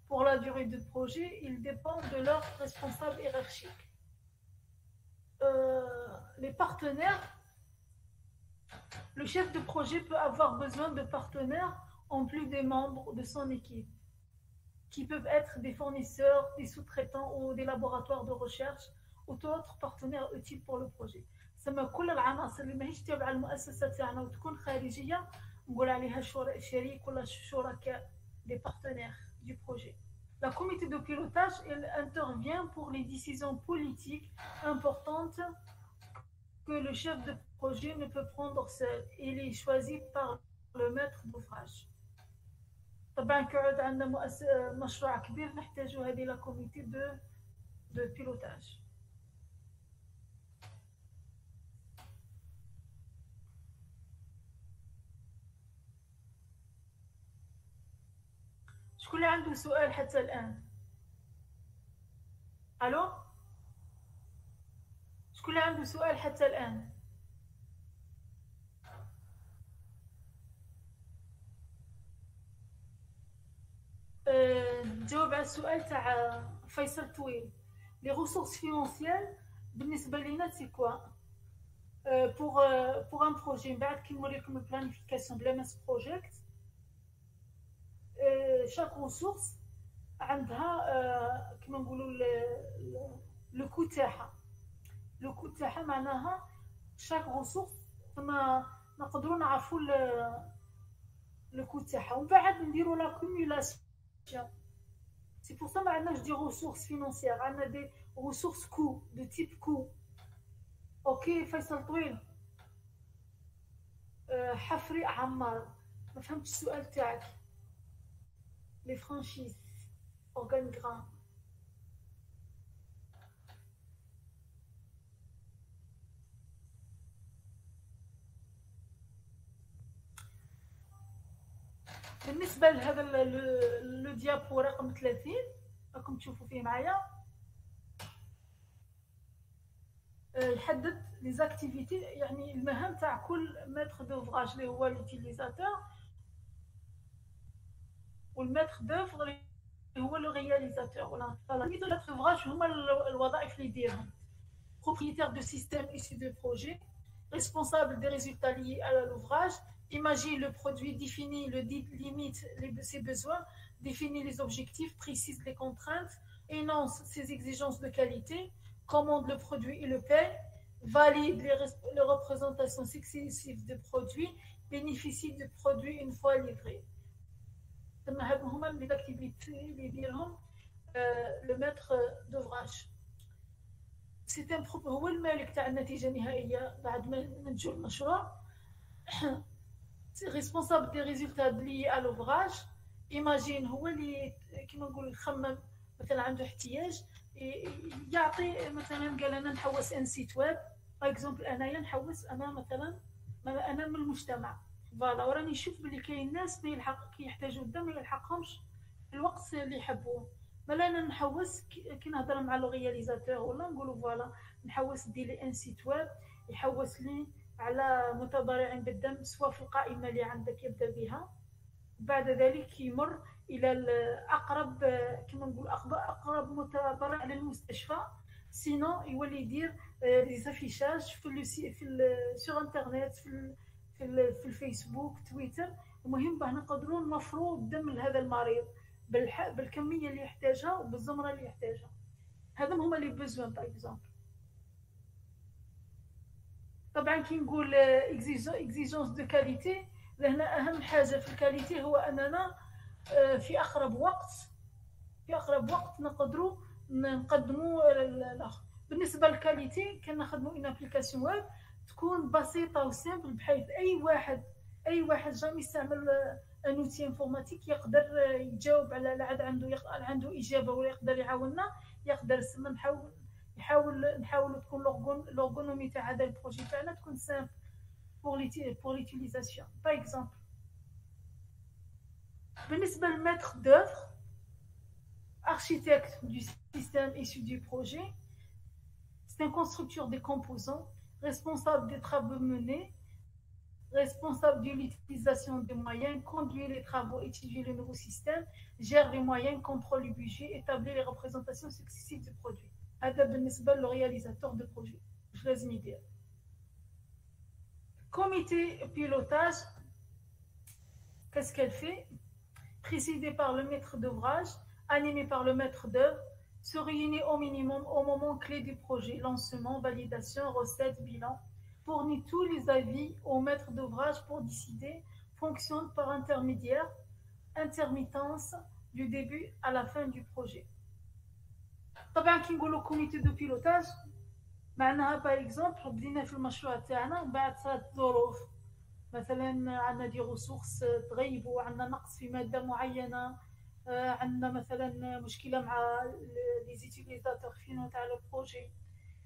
pour la durée du projet, ils dépendent de leurs responsables hiérarchiques. Les partenaires, le chef de projet peut avoir besoin de partenaires en plus des membres de son équipe. qui peuvent être des fournisseurs, des sous-traitants ou des laboratoires de recherche ou d'autres partenaires utiles pour le projet. سما كل العناصر اللي ماهيش تابعه للمؤسسه تاعنا وتكون خارجيه نقول عليها شريك ولا شركاء des partenaires du projet. La comité de pilotage elle intervient pour les décisions politiques importantes que le chef de projet ne peut prendre seul. Il est choisi par le maître d'ouvrage. طبعا كعود عندنا مشروع كبير نحتاج هذه لا كوميتي دو بيلوتاج. شكون اللي عنده سؤال حتى الآن؟ ألو؟ شكون اللي عنده سؤال حتى الآن؟ نجاوب على السؤال تاع فيصل طويل. لي ressources financières بالنسبة لينا سي كوا؟ pour un projet من بعد كي نوري لكم البلانيفيكاسيون بلا ماس بروجيكت chaque ressource عندها كما نقولوا لو كو تاعها. لو كو تاعها معناها chaque ressource نقدروا نعرفوا لو كو تاعها ومن بعد نديروا لا كوميولاسيون. C'est pour ça ما عندناش دي ressources financières عندنا دي ressources coût de type coût. اوكي فيصل طويل. حفري عمار ما فهمتش السؤال تاعك. Les franchises, organigrammes. بالنسبة لهذا لو ديابو رقم 30 راكم تشوفوا فيه معايا يحدد لي زاكتيفيتي يعني المهام تاع كل ماتر دوفراج اللي هو لوتيليزاتور والماتر دوفر اللي هو لو رياليزاتور ولا الميثود دوفراج هما الوظائف اللي يديرهم. propriétaire de système issu de projet, responsable des résultats liés à l'ouvrage, imagine le produit, définit le limite ses besoins, définit les objectifs, précise les contraintes, énonce ses exigences de qualité, commande le produit et le paie, valide les représentations successives de produits, bénéficie du produit une fois livré. هادو هما لي اكتيفيتي اللي يديرهم لو ماتر دوفراج. سي ان هو المالك تاع النتيجه النهائيه بعد ما ننتجوا المشروع. سي ريسبونسابل دي ريزولتا لي على لوفراج. ايماجين هو اللي كيما نقول يخمم مثلا عنده احتياج يعطي مثلا قال انا نحوس ان سيت ويب باغ اكزومبل انايا نحوس انا مثلا انا من المجتمع فوالا وراني نشوف بلي كاين ناس ما يلحق كي يحتاجوا الدم ما يلحقهمش في الوقت اللي يحبوه. مالا انا نحوس كي نهضر مع لو رياليزاتور ولا نقولوا فوالا نحوس دير لي ان سيت ويب يحوس لي على متضرعين بالدم سواء في القائمه اللي عندك يبدا بها بعد ذلك يمر الى الاقرب كما نقول اقرب متضرع للمستشفى. سينو يولي يدير لي زافيشاج في سور انترنت في الفيسبوك تويتر. المهم باه نقدروا نوفروا الدم لهذا المريض بالكميه اللي يحتاجها وبالزمره اللي يحتاجها. هذا هما لي بوزوان باغ اكزومبل. طبعا كي نقول اكزيجونس دو كاليتي لهنا اهم حاجه في الكاليتي هو اننا في اقرب وقت نقدروا نقدموا الاخر. بالنسبه للكاليتي كنخدموا ان ابليكاسيون ويب تكون بسيطه وسامبل بحيث اي واحد جامي يستعمل ان اوتي انفورماتيك يقدر يجاوب على عنده اجابه ولا يقدر يعاوننا يقدر نحاول تكون لورغونومي تاع هذا البروجي تاعنا تكون سامبل pour l'utilisation. Par exemple, بالنسبة للماتر d'œuvre, architecte du système issu du projet, c'est un constructeur des composants, responsable des travaux menés, responsable de l'utilisation des moyens, conduit les travaux, étudie le nouveau système, gère les moyens, contrôle le budget, établit les représentations successives du produit. هذا بالنسبة للرياليزاتور de projet. Je لازم يدير. Comité pilotage, qu'est-ce qu'elle fait? Présidée par le maître d'ouvrage, animée par le maître d'œuvre, se réunit au minimum au moment clé du projet, lancement, validation, recette, bilan, fournit tous les avis au maître d'ouvrage pour décider, fonctionne par intermédiaire, intermittence du début à la fin du projet. طبعا كي نقولوا كوميتي دو بيلوتاج معناها باغ اكزومبل بدينا في المشروع تاعنا ومن بعد صارت ظروف مثلا عندنا دي ريسورس تغيبوا عندنا نقص في ماده معينه عندنا مثلا مشكله مع لي زيتيليزاتور فينو تاع لو بروجي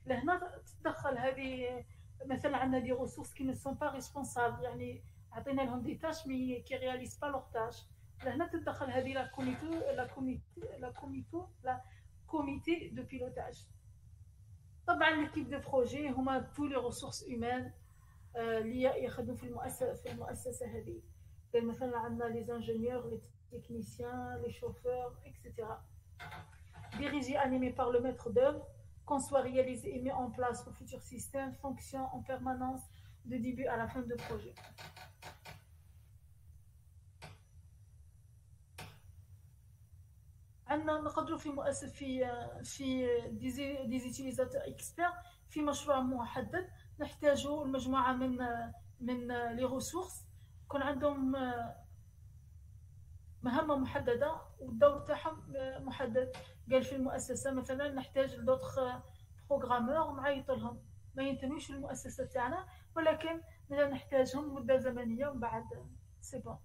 لهنا تتدخل هذه مثلا عندنا دي ريسورس كي نسون با ريسبونسابل يعني عطينا لهم دي تاش مي كي رياليز با لوغ تاش لهنا تتدخل هذه لا كوميتي دو بيلوتاج. طبعا ليكيب دو بروجي هما تو لي ريسورس هيومان اللي يخدموا في المؤسسه هذه مثلا عندنا لي زانجينيور لي تكنيسيان لي شوفور اكسيتيرا dirigé animé par le maître d'œuvre conçoit réalisé et mis en place le futur système fonctionne en permanence de début à la fin de projet. عندنا نقدروا في مؤسسه في دي زيتيليزاتور اكسبير في مشروع محدد نحتاجوا المجموعه من لي ريسورس يكون عندهم مهمه محدده والدور تاعهم محدد. قال في المؤسسه مثلا نحتاج لدوطخ بروغرامور ونعيط لهم ما ينتميوش للمؤسسه تاعنا ولكن نحتاجهم مده زمنيه ومن بعد سي بون.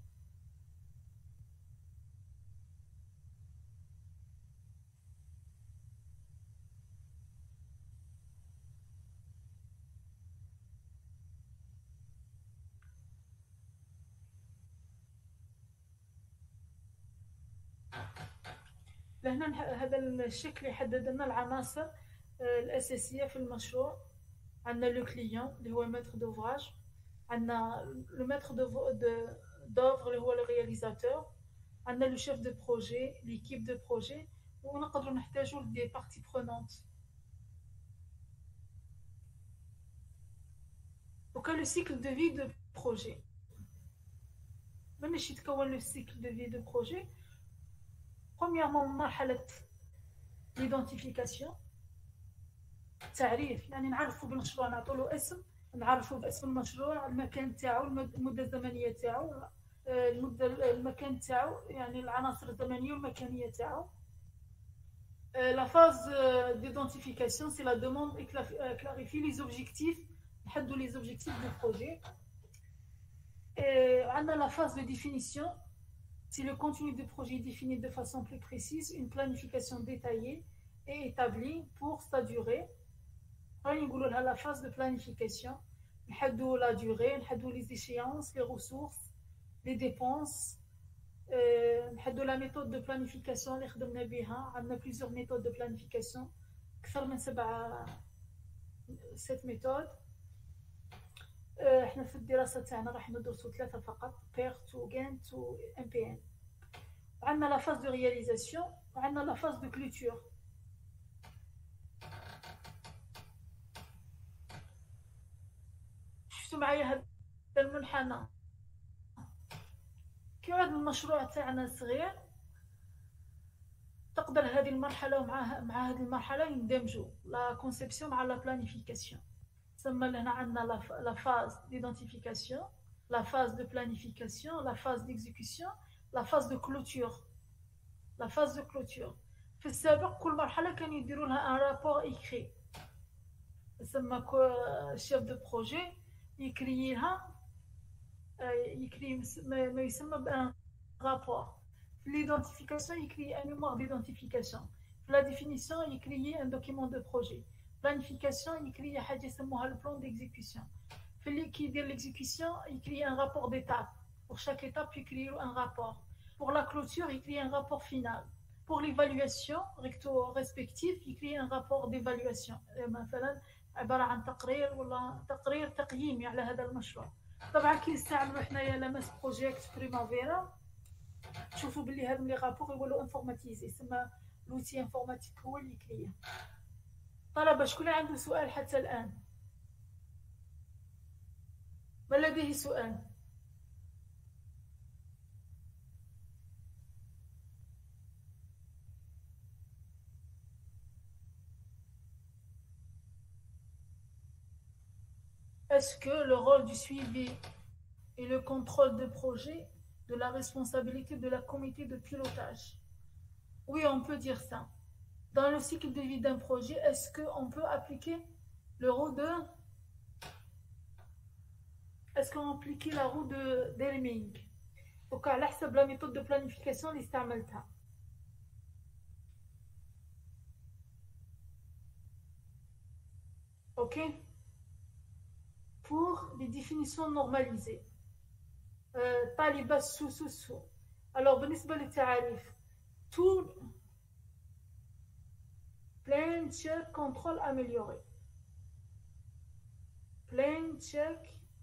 لهنا هذا الشكل يحدد لنا العناصر الأساسية في المشروع. عندنا لو كليون اللي هو ماتر دوفراج عندنا لو ماتر دوفر اللي هو لو رياليزاتور عندنا لو شيف دو بروجي ليكيب دو بروجي ونقدروا نحتاجوا دي بارتي برونونت. وكان لو سيكل دو في دو بروجي مناش يتكون لو سيكل دو في دو بروجي. premièrement مرحلة ليدونتيفيكاسيون تعريف يعني نعرفوا بالمشروع نعطوا له اسم نعرفوا باسم المشروع المكان تاعو المدة الزمنية تاعو المكان تاعو يعني العناصر الزمنية والمكانية تاعو. La phase d'identification c'est la demande et clarifier les objectifs نحدوا les objectifs du projet. عندنا la phase de définition. Si le contenu du projet est défini de façon plus précise, une planification détaillée est établie pour sa durée. La phase de planification, la durée, les échéances, les ressources, les dépenses, la méthode de planification. On a plusieurs méthodes de planification. Cette méthode. احنا في الدراسه تاعنا راح ندرسوا 3 فقط بيرت وغانت و ام بي ان. عندنا لا فاز دو رياليزاسيون وعندنا لا فاز دو كلوتور. شفتوا معايا هذا المنحنى كي يعود المشروع تاعنا صغير تقدر هذه المرحله مع هذه المرحله يندمجوا لا كونسيبسيون مع لا بلانيفيكاسيون. ثم لهنا عندنا la phase d'identification, la phase de planification, la phase d'exécution, la phase de clôture. La phase de clôture. في السابق كل مرحلة كانوا يديروا لها un rapport écrit. ثم chef de projet يكريها يكري ما يسمى بان rapport. في l'identification يكري un mémoire d'identification. في la définition يكري un document de projet. planification يكري حاجه يسموها le plan d'exécution. في اللي كيدير l'exécution يكري un rapport d'étape. pour chaque étape يكري un rapport. pour la clôture يكري un rapport final. pour l'évaluation recto respectif يكري un rapport d'évaluation. مثلا عباره عن تقرير ولا تقرير تقييمي على هذا المشروع. طبعا كي نستعملوا حنايا لاماس بروجيكت بريمافيرا تشوفوا باللي هذم لي رابور يقولوا انفورماتيزي يسمى لوتي انفورماتيك هو اللي يكريه. طلبة شكون عنده سؤال حتى الآن؟ من لديه سؤال؟ est-ce que le rôle du suivi et le contrôle de projet de la responsabilité de la comité de pilotage? Oui, on peut dire ça. Dans le cycle de vie d'un projet, est-ce qu'on peut appliquer le rôle de... Est-ce qu'on peut appliquer la roue d'Helming وعلى حسب la méthode de planification اللي استعملتها. Ok. Pour les définitions normalisées. طالبة سو. Alors بالنسبة للتعاريف tout plan check contrôle amélioré. Plan check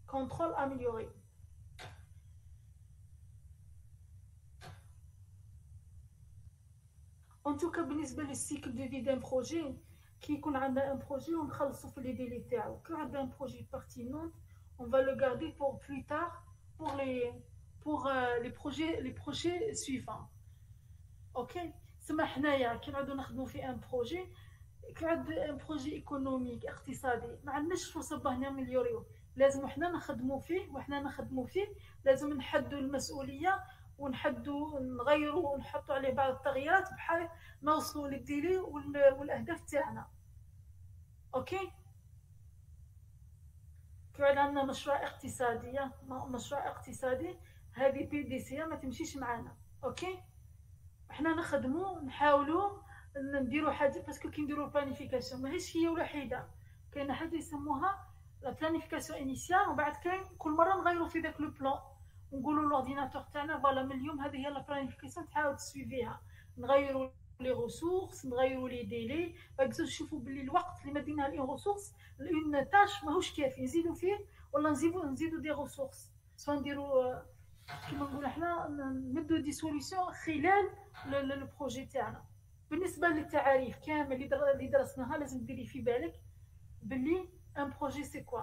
contrôle amélioré. En tout cas بالنسبة للسيكل دو في دان بروجي كي يكون عندنا ان بروجي ونخلصوا في لي ديلي تاعو. كي عندنا ان بروجي بارتينون on va le garder pour plus tard pour les projets suivants. اوكي سما حنايا كي نعودو نخدمو في ان بروجي كي عند ان بروجي ايكونوميك اقتصادي ما عندناش فرصه باه نامليوريو لازم حنا نخدمو فيه لازم نحدوا المسؤوليه ونحدوا نغيروا ونحطوا عليه بعض التغييرات بحال نوصلوا للديلي والاهداف تاعنا. اوكي كي عندنا مشروع اقتصادي هذه بي دي سي ما تمشيش معنا. اوكي حنا نخدموا نحاولوا نديروا حاجه باسكو كي نديروا بلانيفيكاسيون ماهيش هي وحيده كاينه حاجه يسموها لا بلانيفيكاسيون انيسيال ومن بعد كاين كل مره نغيروا في داك لو بلان ونقولوا لورديناتور تاعنا فوالا من اليوم هذه هي لا بلانيفيكاسيون تحاول تسويفيها نغيروا لي ريسورس نغيروا لي ديلي باغ نشوفوا باللي الوقت اللي مدينا ليه ريسورس اون تاش ماهوش كافي نزيدوا فيه ولا نزيدوا دي ريسورس سواء نديروا كيما نقولوا حنا نبداو دي سوليسيون خلال لو بروجي تاعنا. بالنسبه للتعاريف كامل اللي درسناها لازم ديري في بالك باللي ان بروجي سي كوا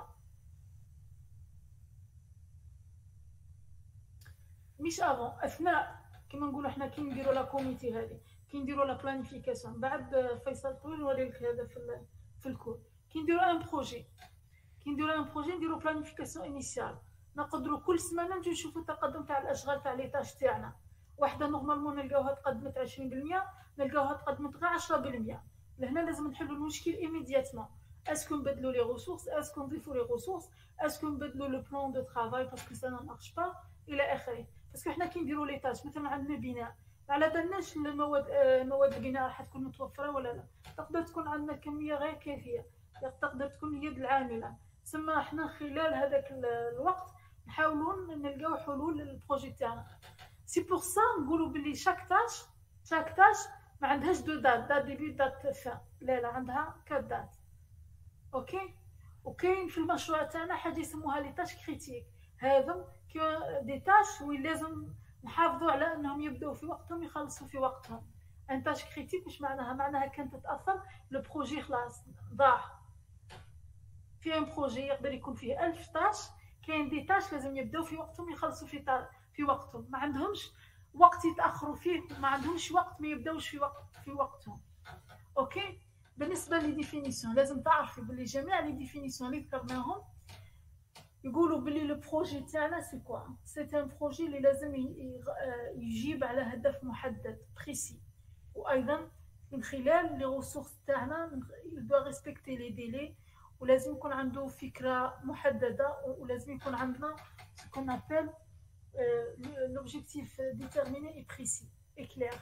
مش افون اثناء كيما نقولوا حنا كي نديروا لا كوميتي هذه كي نديروا لا بلانيفيكاسيون بعد فيصل طويل نوريك هذا في الكور كي نديروا ان بروجي نديروا بلانيفيكاسيون انيسيال نقدروا كل سمانه نجيو نشوفوا التقدم تاع الاشغال تاع لي تاش تاعنا واحده نورمالمون نلقاوها تقدمت 20% نلقاوها تقدمت غير 10%. لهنا لازم نحلوا المشكل ايميدياتمون اسكو نبدلوا لي ريسورس اسكو نضيفوا لي ريسورس اسكو نبدلوا لو بلان دو طرافاي باسكو سا ما مارش با الى اخره. باسكو حنا كي نديروا لي تاش مثلا عندنا بناء ما على بالناش مواد البناء راح تكون متوفره ولا لا تقدر تكون عندنا كميه غير كافيه تقدر تكون اليد العامله ثم حنا خلال هذاك الوقت نحاولوا نلقاو حلول للبروجي تاعنا. سي بور سا نقولوا بلي شاك تاش ما عندهاش دو دات ديبي دات فان لا عندها 4 دات. اوكي وكاين في المشروع تاعنا حاجه يسموها لي تاش كريتيك هذم دي تاش وين لازم نحافظوا على انهم يبداو في وقتهم يخلصوا في وقتهم. ان تاش كريتيك واش معناها كانت تتاثر لو بروجي خلاص ضاع. في ان بروجي يقدر يكون فيه 1000 تاش كاين دي تاش لازم يبداو في وقتهم يخلصوا في وقتهم ما عندهمش وقت يتاخروا فيه ما عندهمش وقت ما يبداوش في وقتهم. اوكي بالنسبه لي ديفينيسيون لازم تعرفوا بلي جميع لي ديفينيسيون اللي ذكرناهم يقولوا بلي لو بروجي تاعنا سي كوا سي ان بروجي اللي لازم يجيب على هدف محدد بريسي وايضا من خلال لي ريسورس تاعنا يدو ريسبكتي لي ديلي ولازم يكون عنده فكره محدده ولازم يكون عندنا ce qu'on appelle l'objectif déterminé et précis et clair.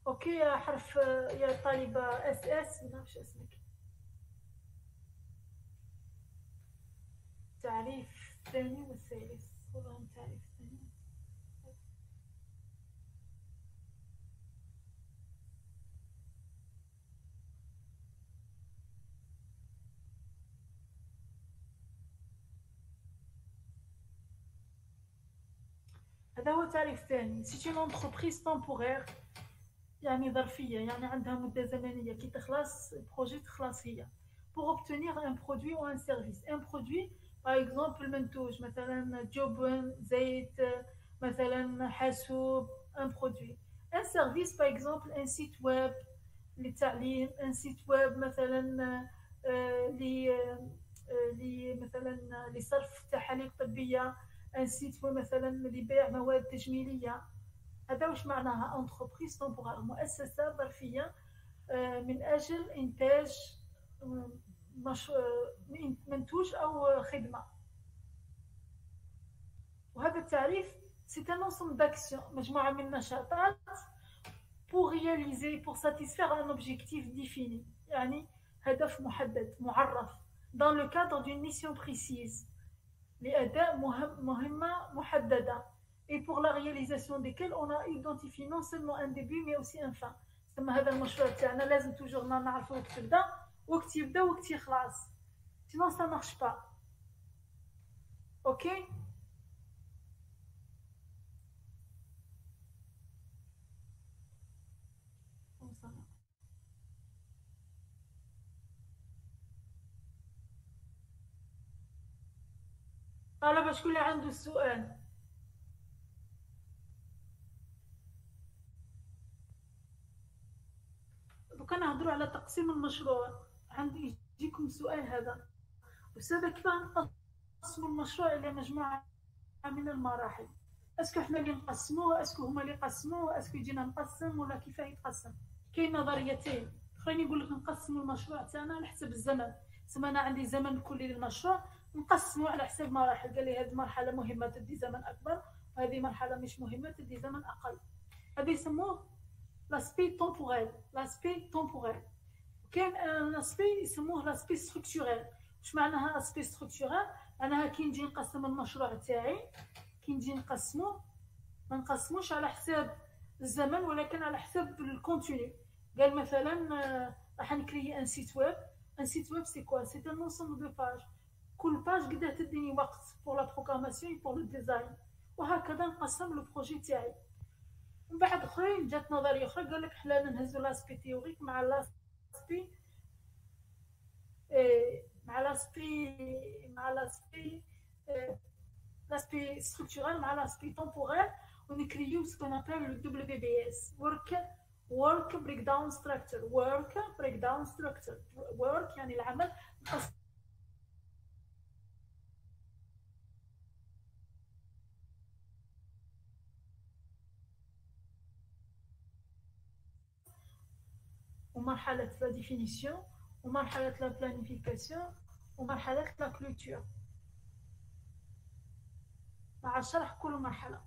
اوكي يا حرف يا طالبه اس ما نعرفش اسمك. تعريف الثاني والثالث والله التعريف الثاني هذا هو تعريف ثاني. سي اون انتربريز تمبورير يعني ظرفيه يعني عندها مده زمنيه كي تخلص بروجي تخلص هي pour obtenir un produit ou un service. Un produit par exemple المنتوج مثلا جبن زيت مثلا حاسوب un produit. Un service par exemple un site web للتعليم، ان سيت ويب مثلا مثلا لصرف تحاليل طبيه، ان سيت ويب مثلا لبيع مواد تجميليه. هذا واش معناها انتربريز تومبورال، مؤسسه ظرفيه من اجل انتاج منتوج او خدمه. وهذا التعريف سي ان انسوم داكسيون، مجموعه من النشاطات pour réaliser pour satisfaire un objectif défini، يعني هدف محدد معرف dans le cadre d'une mission précise، لأداء مهمة محددة، et pour la réalisation desquelles on a identifié non seulement un début mais aussi un fin. ثم هذا المشروع تاعنا لازم توجور نعرفوا وقت يبدا وقت يبدا وقت يخلص، sinon ça marche pas. ok. طالما شكون اللي عنده السؤال؟ دوكا نهضروا على تقسيم المشروع. عندي يجيكم سؤال هذا، أستاذة كيف نقسموا المشروع إلى مجموعة من المراحل؟ اسكو احنا اللي نقسموه، اسكو هما اللي يقسموه، اسكو يجينا نقسم، ولا كيف يتقسم؟ كاين نظريتين. اخرين يقول لك نقسموا المشروع تاعنا على حسب الزمن، سما انا عندي زمن كلي للمشروع نقسمه على حسب مراحل. قال لي هذه مرحله مهمه تدي زمن اكبر، وهذه مرحله مش مهمه تدي زمن اقل. هذا يسموه لاسبي تومبوريل. لاسبي تومبوريل. كاين لاسبي يسموه لاسبي ستركتوريل. واش معناها اسبي ستركتوريل؟ معناها كي نجي نقسم المشروع تاعي، كي نجي نقسمه ما نقسموش على حساب الزمن ولكن على حساب الكونتوني. قال مثلا راح نكري ان سيت ويب. ان سيت ويب سي كوا؟ سي ان انسومبل دو باج، كل باج قداه تديني وقت بور لا بروغراماسيون بور لو ديزاين، وهكذا نقسم لو بروجي تاعي. من بعد اخرين جات نظريه اخرى قال لك حنا نهزو لاسبي تيوريك مع لاسبي l'aspect structurel مع l'aspect temporel. On écrit ce qu'on appelle le WBS, work breakdown structure. work breakdown structure. work يعني العمل ومرحلة la définition، ومرحلة la planification، ومرحلة la clôture، مع شرح كل مرحلة.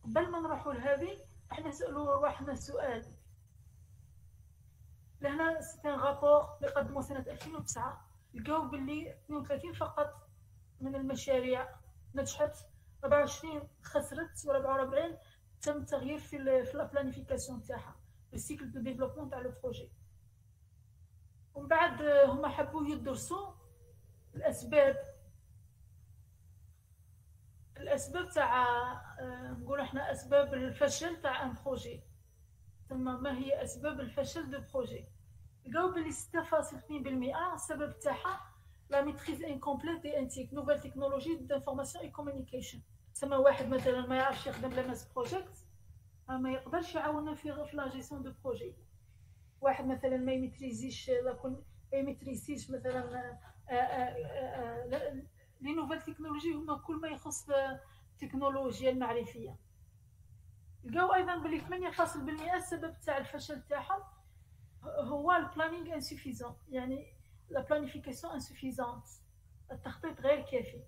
قبل ما نروحوا لهذه احنا نسألوا روحنا سؤال. لهنا سيتان غابور اللي قدموه سنة 2009 لقاو باللي 32 فقط من المشاريع نجحت، 24 خسرت، و44 تم التغيير في لا بلانيفيكاسيون تاعها، السيكل دو ديفلوبمون تاع لو بروجي. ومن بعد هما حبوا يدرسوا الاسباب تاع نقول احنا اسباب الفشل تاع ان بروجي. ثم ما هي اسباب الفشل دو بروجي؟ لقاو بلي 6.2% السبب تاعها لا ميتريز انكومبليت دي انتيك نوفيل تكنولوجي دانفورماسيون اي كومونيكيشن. تسمى واحد مثلا ما يعرفش يخدم لماس بروجيكت ما يقدرش يعاوننا في لا جيستيون دو بروجي. واحد مثلا ما يميتريزيش ما يميتريزيش مثلا لي نوفيل تكنولوجي هما كل ما يخص التكنولوجيا المعرفيه. لقاو ايضا بلي 8% السبب تاع الفشل تاعهم هو البلانينغ انسوفيزون، يعني لا بلانيفيكاسيون انسوفيزونت، التخطيط غير كافي.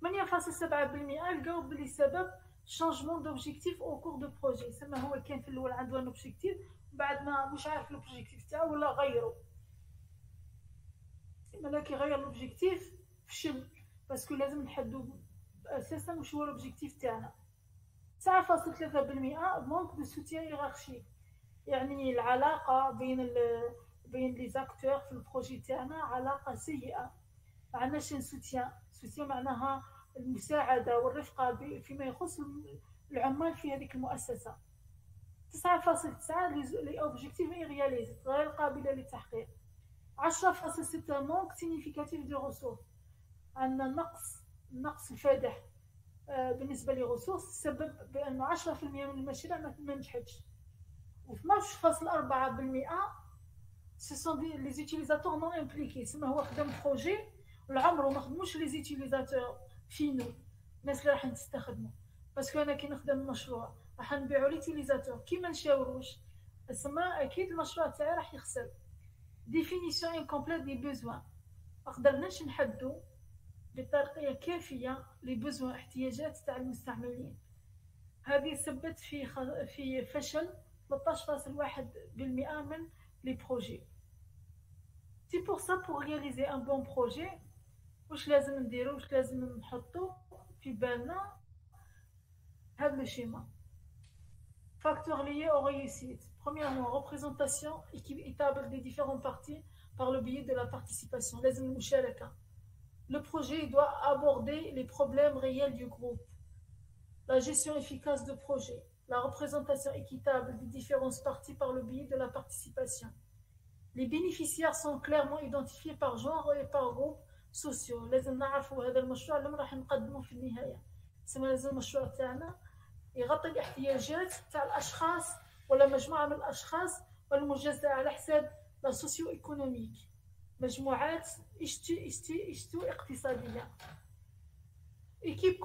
8.7% لقاو بلي سبب شانجمون دوبجيكتيف او كور دو بروجي. سما هو كان في الاول عنده ان اوبجيكتيف بعد ما مش عارف لوبجيكتيف تاعو ولا غيره. اما كي غير لوبجيكتيف فشل، باسكو لازم نحددو اساسا واش هو لوبجيكتيف تاعنا. 9.3% مونك دو سوتيان هيرارشيك، يعني العلاقه بين لي زاكتور في البروجي تاعنا علاقه سيئه. ما عندناش سوتيان معناها المساعده والرفقه فيما يخص العمال في هذيك المؤسسه. 9.9 لي اوبجيكتيف رياليز غير قابله للتحقيق. 10.6 مونك سينيفيكاتيف دو ريسورس، عندنا نقص الفادح بالنسبه لي ريسورس سبب بانه 10% من المشاريع ما نجحتش، و 12.4% ce sont les utilisateurs non impliqués. سما هو خدم بروجي والعمره ما خدموش لي زيتيليزاتور فينو، الناس اللي راح تستخدموا. باسكو انا كي نخدم مشروع راح نبيعو ليتيليزاتور كي ما نشاوروش، سما اكيد المشروع تاعي راح يخسر. ديفينيسيون انكومبليت دي بوزوان، ما قدرناش نحددوا بطريقه كافيه لي بوزوان احتياجات تاع المستعملين. هذه سببت في فشل 13.1% من لي بروجي. سي بور سا بور رياليزي ان بون بروجي واش لازم نديرو، واش لازم نحطو في بالنا هذا الشيما. Facteurs liés aux réussites. Premièrement, représentation équitable des différentes parties par le biais de la participation. لازم المشاركة. Le projet doit aborder les problèmes réels du groupe. La gestion efficace de projet. La représentation équitable des différentes parties par le biais de la participation. Les bénéficiaires sont clairement identifiés par genre et par groupe sociaux. لازم نعرفوا هذا المشروع اللي راح نقدمه في النهاية. سما لازم المشروع تاعنا يغطي الاحتياجات تاع الاشخاص ولا مجموعه من الاشخاص والمجزأة على حساب لا سوسيو ايكونوميك، مجموعات اقتصاديه. ايكيب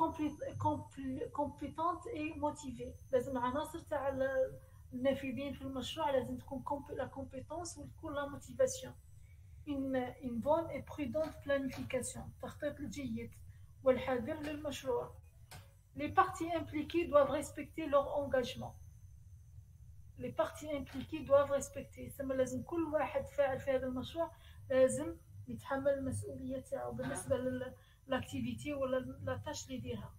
كومبيتونت اي موتيفي، لازم العناصر تاع النافذين في المشروع لازم تكون لا كومبيتونس وتكون لا موتيفاسيون. une bonne et prudente planification، تخطيط الجيد والحذر للمشروع. Les parties impliquées doivent respecter leur engagement. Les parties impliquées doivent respecter. سما لازم كل واحد فاعل في هذا المشروع لازم يتحمل المسؤولية تاعو بالنسبة للاكتيفيتي ولا لاتاش اللي يديرها.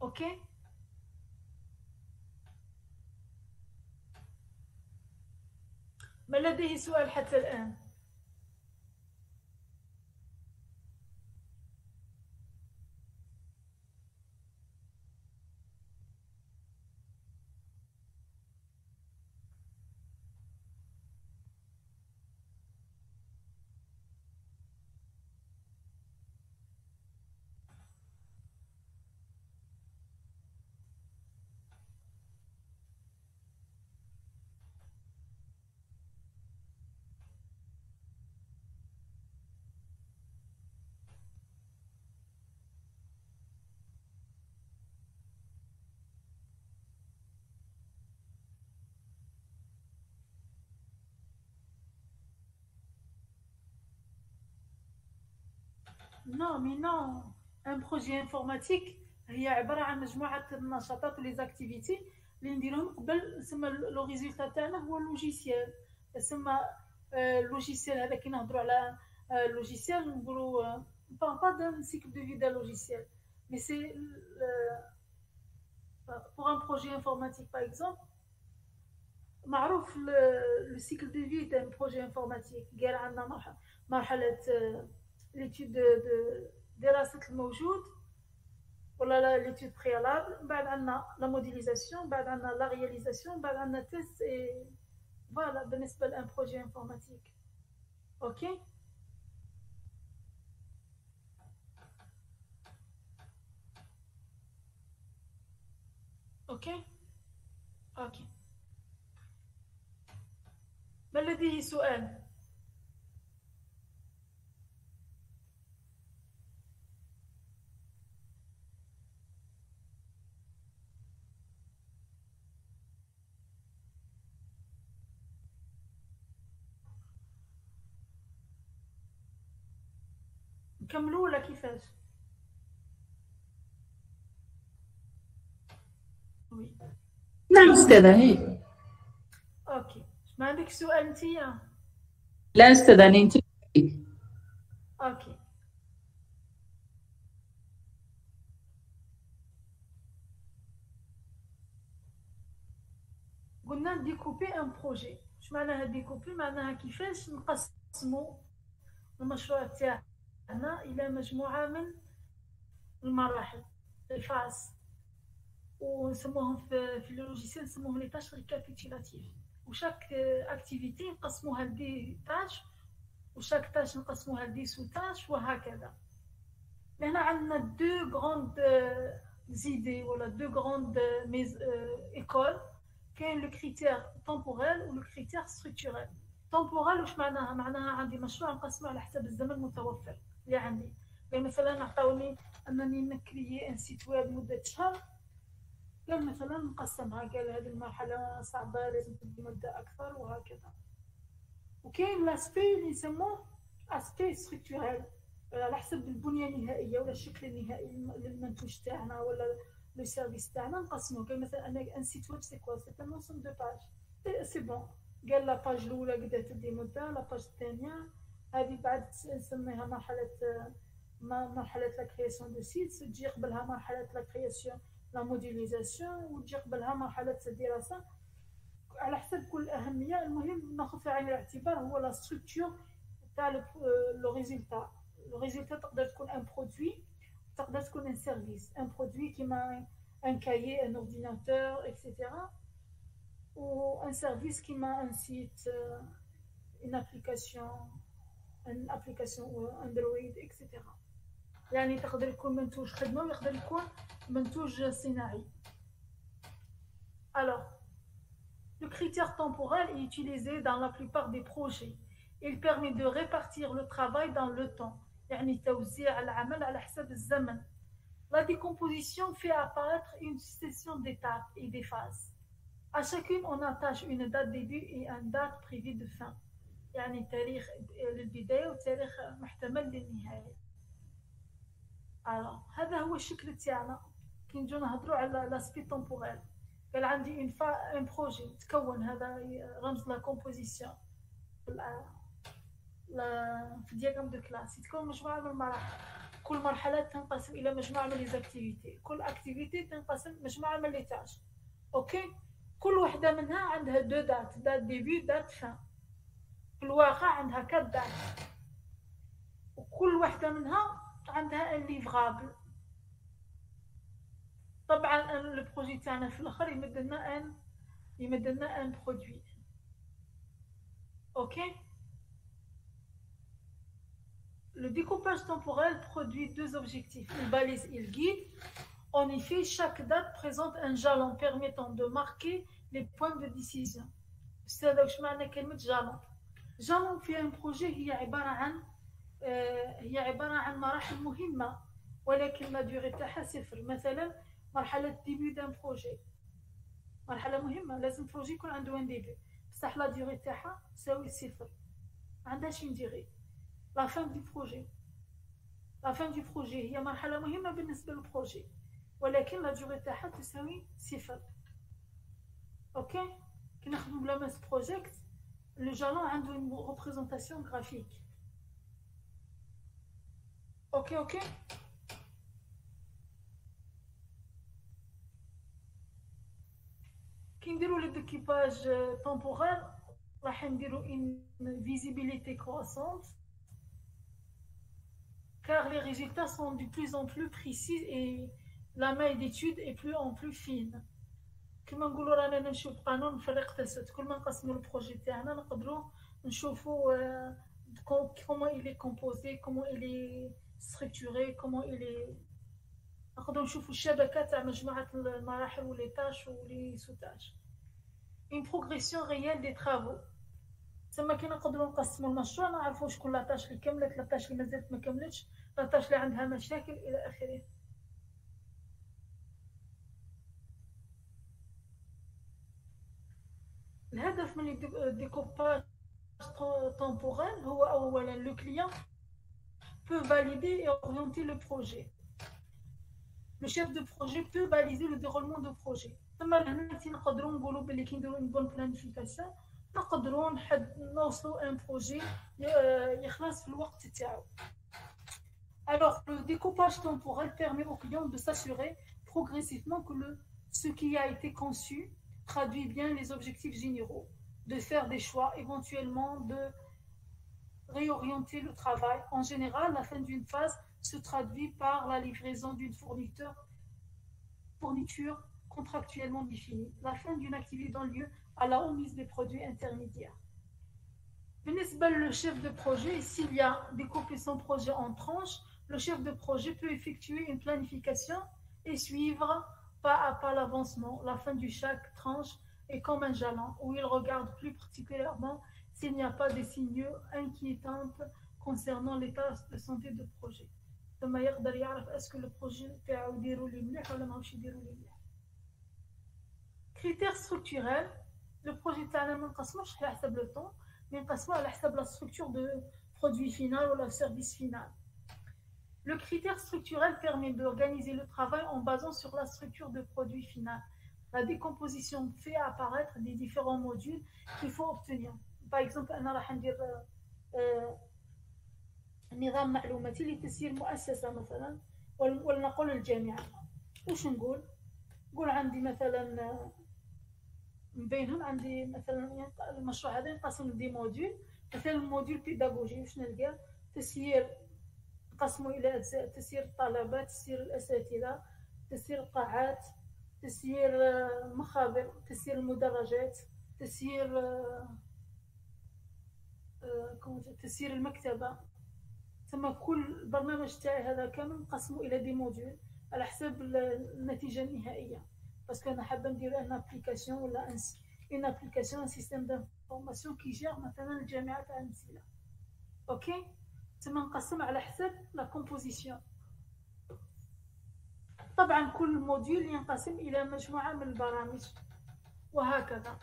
اوكي؟ ما لديه سؤال حتى الآن؟ Non, mais non. Un projet informatique هي عبارة عن مجموعة النشاطات وليزاكتيفيتي اللي نديرهم قبل سما لو ريزولتا تاعنا هو اللوجيسيال. سما اللوجيسيال هذا كي نهضروا على اللوجيسيال نقولوا با دان سيكل دو في دان لوجيسيال، مي سي pour un projet informatique par exemple معروف لو سيكل دو في تاع بروجي انفورماتيك. قال عندنا مرحلة l'étude de دراسة الموجود ولا l'étude préalable، بعد عندنا la modélisation، بعد عندنا la réalisation، بعد عندنا test et voilà بالنسبة لأن projet informatique. ok. ok. ok. ما لديه سؤال؟ نكملوا ولا كيفاش؟ وي نعم أستاذة. هي اوكي. ما عندك سؤال انتيا؟ لا أستاذة، أنا انت. اوكي. قلنا ديكوبي ان بروجي. اش معناها ديكوبي؟ معناها كيفاش نقسموا المشروع تاعنا الى مجموعه من المراحل الفاز، ونسموهم في اللوجيسيال نسموهم لي تاش ريكابيتولاتيف. وشاك اكتيفيتي نقسموها لدي تاش، وشاك تاش نقسموها لدي سو تاش، وهكذا. هنا عندنا idées, voilà, deux grandes écoles. كاين le critère temporel ou le critère structurel. temporel واش معناها؟ معناها عندي مشروع نقسمه على حسب الزمن المتوفر اللي عندي. يعني مثلا عطاوني انني نكريي ان سيت ويب مده شهر، قال مثلا نقسمها، قال هذه المرحله صعبه لازم تدي مده اكثر وهكذا. وكاين لاسبي اللي يسموه اسبي ستركتورال، على حسب البنيه النهائيه ولا الشكل النهائي للمنتوج تاعنا ولا لو سيرفيس تاعنا نقسموه. قال مثلا انا ان سيت ويب سي كوا؟ سي ان انسوم دو باج، سي بون. قال لا باج الاولى قد تدي مده، لا باج الثانيه هذه بعد نسميها مرحله لا كرياسيون دو سيت، تجي قبلها مرحله لا كرياسيون لا موديليزاسيون، وتجي قبلها مرحله الدراسه على حسب كل اهميه. المهم ناخذ في عين الاعتبار هو لا ستركتور تاع لو ريزولتا. لو ريزولتا تقدر تكون ان برودوي، تقدر تكون ان سيرفيس. ان برودوي كيما ان كايي، ان اورديناتور اكسيتيرا، و ان سيرفيس كيما ان سيت، ان ابليكاسيون اندرويد اكسيتيرا. يعني تقدر يكون منتوج خدمه ويقدر يكون منتوج صناعي. Alors, le critère temporel est utilisé dans la plupart des projets. Il permet de répartir le travail dans le temps. يعني توزيع العمل على حسب الزمن. La décomposition fait apparaître une succession d'étapes et des phases. À chacune, on attache une date début et une date prévue de fin. يعني تاريخ للبداية وتاريخ محتمل للنهاية. Alors, هذا هو الشكل تاعنا كي نجو نهضروا على لاسبي temporel. قال عندي ان بروجي تكون، هذا رمز لا كومبوزيسيون في الدياغرام دو كلاس. يتكون مجموعه من المراحل، كل مرحله تنقسم الى مجموعه من ليزاكتيفيتي، كل اكتيفيتي تنقسم مجموعه من لي تاش. اوكي، كل وحده منها عندها دو دات، دات ديبي دات فان. في الواقع عندها 4 دات، وكل وحده منها عندها ان ليفرابل. طبعا البروجي تاعنا في الاخر يمد لنا ان برودوي. اوكي. Le découpage temporel produit deux objectifs. Il balise, il guide. En effet, chaque date présente un jalon permettant de marquer les points de décision. هذا واش معنى كلمة jalon؟ jalon في un projet هي عبارة عن مراحل مهمة ولكن لا ديوري تاعها صفر. مثلا مرحلة ديبي دان بروجي مرحلة مهمة، لازم بروجي يكون عنده ان ديبي، بصح لا ديوري تاعها تساوي صفر، ما عندهاش اون ديوري. لا فان دو بروجي، لا فان دو بروجي هي مرحلة مهمة بالنسبة للبروجي ولكن لا ديوري تاعها تساوي صفر. اوكي. كي نخدمو بلا ماس بروجيكت، لو جالون عنده اون ريبريزونطاسيون غرافيك. اوكي. كي نديرو لو ديكيباج temporel راح نديرو une visibilité croissante car les résultats sont de plus en plus précis et la maille d'étude est plus en plus fine. كما نقولوا رانا نشوف قانون فريق تسد، كل ما نقسموا البروجي تاعنا نقدروا نشوفوا comment il est composé, comment il est structuré, comment il est. نقدروا نشوفوا الشبكه تاع مجموعه المراحل ولي تاش ولي سوتاج. une progression réelle des travaux. تما كي نقدروا نقسموا المشروع نعرفوا شكون لا تاش اللي كملت، لا تاش اللي مازالت ما كملتش، لا تاش اللي عندها مشاكل الى اخره. الهدف من الديكوباج temporel هو اولا le client peut valider et orienter le projet. Le chef de projet peut baliser le déroulement du projet. ثم هنا نقدروا نقولوا بلي كي نديروا une bonne planification نقدروا نوصلوا ان بروجي يخلص في الوقت تاعو. Alors le découpage temporel permet au client de s'assurer progressivement que ce qui a été conçu traduit bien les objectifs généraux, de faire des choix, éventuellement de réorienter le travail. En général, la fin d'une phase se traduit par la livraison d'une fourniture contractuellement définie. La fin d'une activité donne lieu à la remise des produits intermédiaires. بالنسبة le chef de projet, s'il y a découpé son projet en tranches, le chef de projet peut effectuer une planification et suivre pas à pas l'avancement. La fin de chaque tranche est comme un jalon où il regarde plus particulièrement s'il n'y a pas des signaux inquiétants concernant l'état de santé du projet. ثم يقدر يعرف اسكو لو بروجي تاعو يديروا لي مليح ولا ماهوش يديروا لي مليح. كريتير ستركتورال لو بروجي تاعنا ما نقسموش على حسب لو طون مي نقسموه على حسب لا ستركتور دو برودوي فينال ولا سيرفيس فينال. Le critère structurel permet d'organiser le travail en basant sur la structure de produit final. La décomposition fait apparaître des différents modules qu'il faut obtenir. Par exemple, أنا راح ندير نظام معلوماتي لتسيير مؤسسة مثلا ولنقل الجامعة. وش نقول؟ نقول عندي مثلا من بينهم عندي مثلا المشروع هذا ينقسم لدي موديول. مثلا الموديول بيداغوجي وش نلقى؟ تسيير نقسموا إلى أجزاء: تسيير الطلبة، تسيير الأساتذة، تسيير القاعات، تسيير المخابر، تسيير المدرجات، تسيير المكتبة. ثم كل برنامج تاعي هذا كامل نقسمه إلى دي موديول على حسب النتيجة النهائية. باسكو أنا حابة ندير ان ابليكاسيون ولا ان ابليكاسيون ان سيستيم دانفورماسيون كي جير مثلا الجامعة تاع المسيلة. اوكي، ثم نقسم على حسب لا كومبوزيسيون. طبعا كل موديول ينقسم إلى مجموعة من البرامج وهكذا.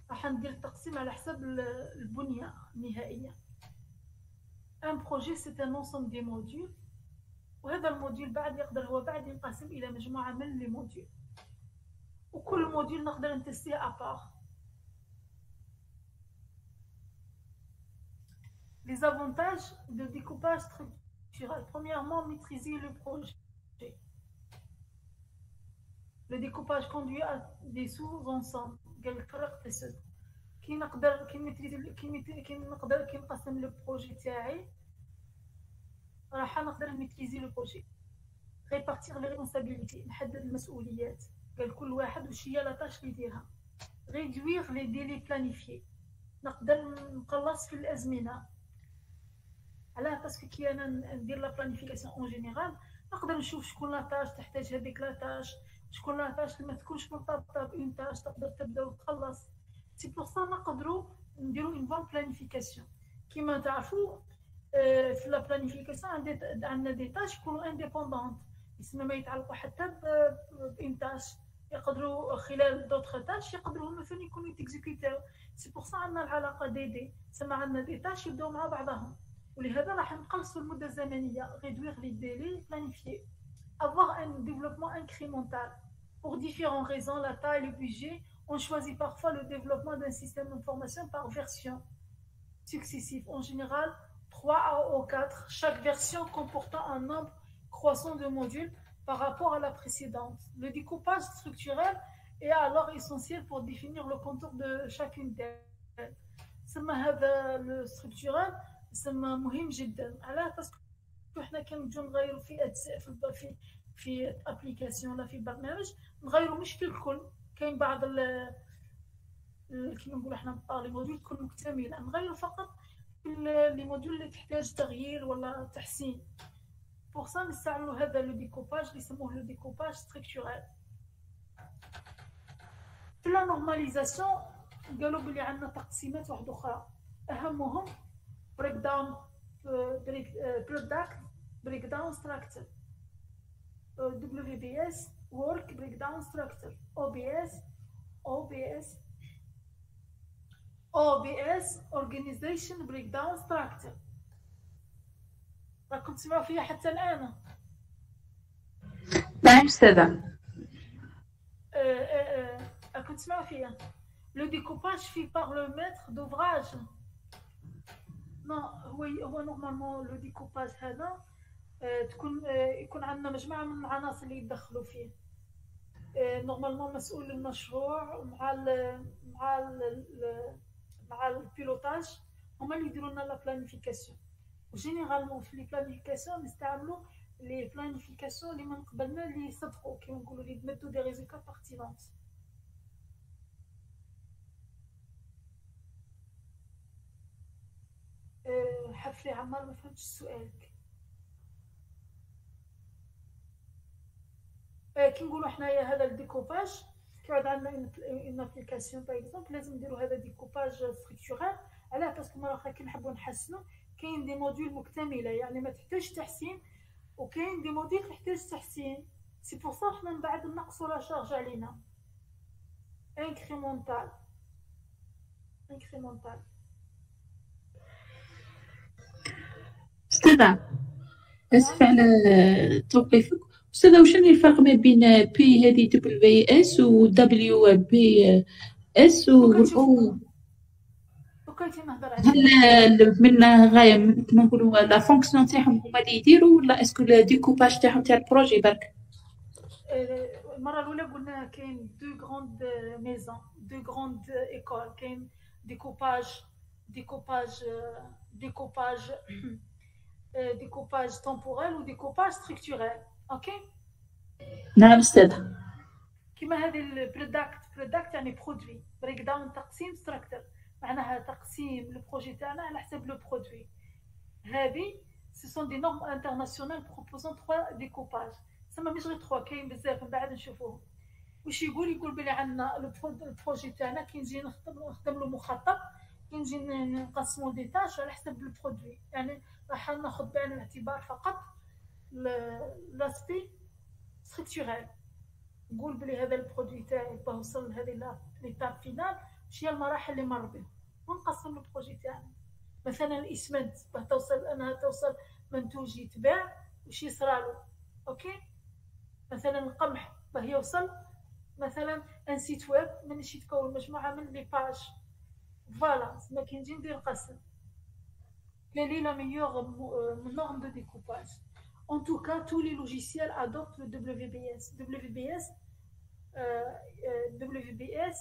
راح ندير التقسيم على حسب البنية النهائية. ان بروجي سي ان انسومبل دي موديول، وهذا الموديول بعد يقدر هو بعد ينقسم إلى مجموعة من لي موديول، وكل موديول نقدر نتستيه ابار. Les avantages de découpage structurel. Premièrement, maîtriser le projet. Le découpage conduit à des sous-ensembles. قال لك فرق تسد. كي نقدر كي نقسم لو بروجي تاعي راح نقدر نميتريزي لو بروجي. ريبارتير لي ريسبونسابيلتي، نحدد المسؤوليات. قال كل واحد واش هي لا طاش اللي يديرها. ريدوير لي ديلي بلانيفيي، نقدر نقلص في الازمنه. علاه؟ باسكو كي انا ندير لا بلانيفيكاسيون اون جينيرال نقدر نشوف شكون لا طاش تحتاج هذيك لا طاش، شكون لا طاش اللي ما تكونش مرتبطه بأون طاش تقدر تبدا وتخلص. سي بور سا نقدروا نديروا اون بون بلانيفيكاسيون. كيما تعرفوا في لا بلانيفيكاسيون عندنا دي طاش يكونوا انديبوندونت، يسمى ما يتعلقوا حتى بأون طاش، يقدروا خلال دوطخ طاش يقدروا مثلا يكونوا تيكزيكوتاو. سي بور سا عندنا العلاقه دي سما عندنا دي طاش يبداو مع بعضهم، ولهذا راح نقصوا المده الزمنيه. réduire les délais planifiés, avoir un développement incrémental. Pour différentes raisons, la taille et le budget, on choisit parfois le développement d'un système d'information par version successive, en général 3 ou 4, chaque version comportant un nombre croissant de modules par rapport à la précédente. Le découpage structurel est alors essentiel pour définir le contour de chacune d'elles. هذا le structurel يسمى مهم جدا. علاه؟ باسكو احنا كنجيو نغيروا في اجزاء في ابليكاسيون ولا في برنامج، نغيروا مش في الكل. كاين بعض كيما نقولوا احنا لي موديول تكون مكتمله، نغيروا فقط لي موديول اللي تحتاج تغيير ولا تحسين. بور سا نستعملوا هذا لو ديكوباج اللي يسموه لو ديكوباج ستركتورال. في لا نورماليزاسيون قالوا بلي عندنا تقسيمات واحده اخرى، اهمهم breakdown product breakdown structure، WBS work breakdown structure، OBS organization breakdown structure. راكم تسمعوا فيها حتى الآن؟ نعم أستاذة. راكم تسمعوا فيها. le découpage fait par le maître d'ouvrage. non هو نورمالمون لو ديكوباج هذا يكون عندنا مجموعه من العناصر اللي يدخلوا فيه. نورمالمون مسؤول المشروع مع البيلوتاج هما اللي يديروا لنا لا بلانيفيكاسيون. وجينيرالمون في لي بلانيفيكاسيون نستعملوا لي بلانيفيكاسيون اللي من قبلنا اللي يصدقوا كيما نقولوا اللي يمدوا دي ريزولتا بارتينونت. حفلي عمار ما فهمتش سؤالك. كي نقولوا حنايا هذا الديكوباج، كي عاد عندنا اون ابليكاسيون باغ اكزومبل لازم نديروا هذا ديكوباج ستركتورال. علاه؟ باسكو مرة اخرى كي نحبوا نحسنوا كاين دي موديول مكتمله يعني ما تحتاج تحسين، وكاين دي موديول تحتاج تحسين. سي بور صا حنا من بعد نقصوا لا شارج علينا انكريمونتال انكريمونتال. أستاذة آسفة نعم. على توقيفك. أستاذة وشنو الفرق ما بين بي هذه دبليو اس و دبليو بي اس و بقيتي نهضر هل من غاية كما نقولوا لا فونكسيون تاعهم هما اللي يديروا ولا اسكو الديكوباج تاعهم تاع البروجي برك؟ المره الاولى قلنا كاين دو غروند ميزون دو غروند ايكول، كاين ديكوباج ديكوباج ديكوباج ديكوباج temporel و ديكوباج structurel. اوكي. نعم أستاذة. كما هذه البرودكت يعني برودوي، بريك داون تقسيم ستراكتر، معناها تقسيم البروجي تاعنا على حسب لو برودوي. هذه سي سون دي نورم انترناسيونال بروبوزون 3 ديكوباج. سما مش غير 3، كاين بزاف من بعد نشوفوهم. واش يقول بلي عندنا البروجي تاعنا كي نجي نخدم له مخطط، كي نجي نقسمو دي تاش على حسب البرودوي، يعني راح ناخذ بعين الاعتبار فقط لاسبي ستركتورال. نقول بلي هذا البرودوي تاعي باه وصل لهذه ليتاب فينال، واش هي المراحل اللي مر بهم، ونقسم البروجي تاعنا. مثلا الاسمنت باه توصل منتوج يتباع، واش يصرالو. اوكي. مثلا القمح باه يوصل مثلا ان سيت ويب مانيش يتكون مجموعه من لي باج. فوالا ما كي نجي ندير قسم. Quelle est la meilleure norme de découpage? En tout cas, tous les logiciels adoptent le WBS. WBS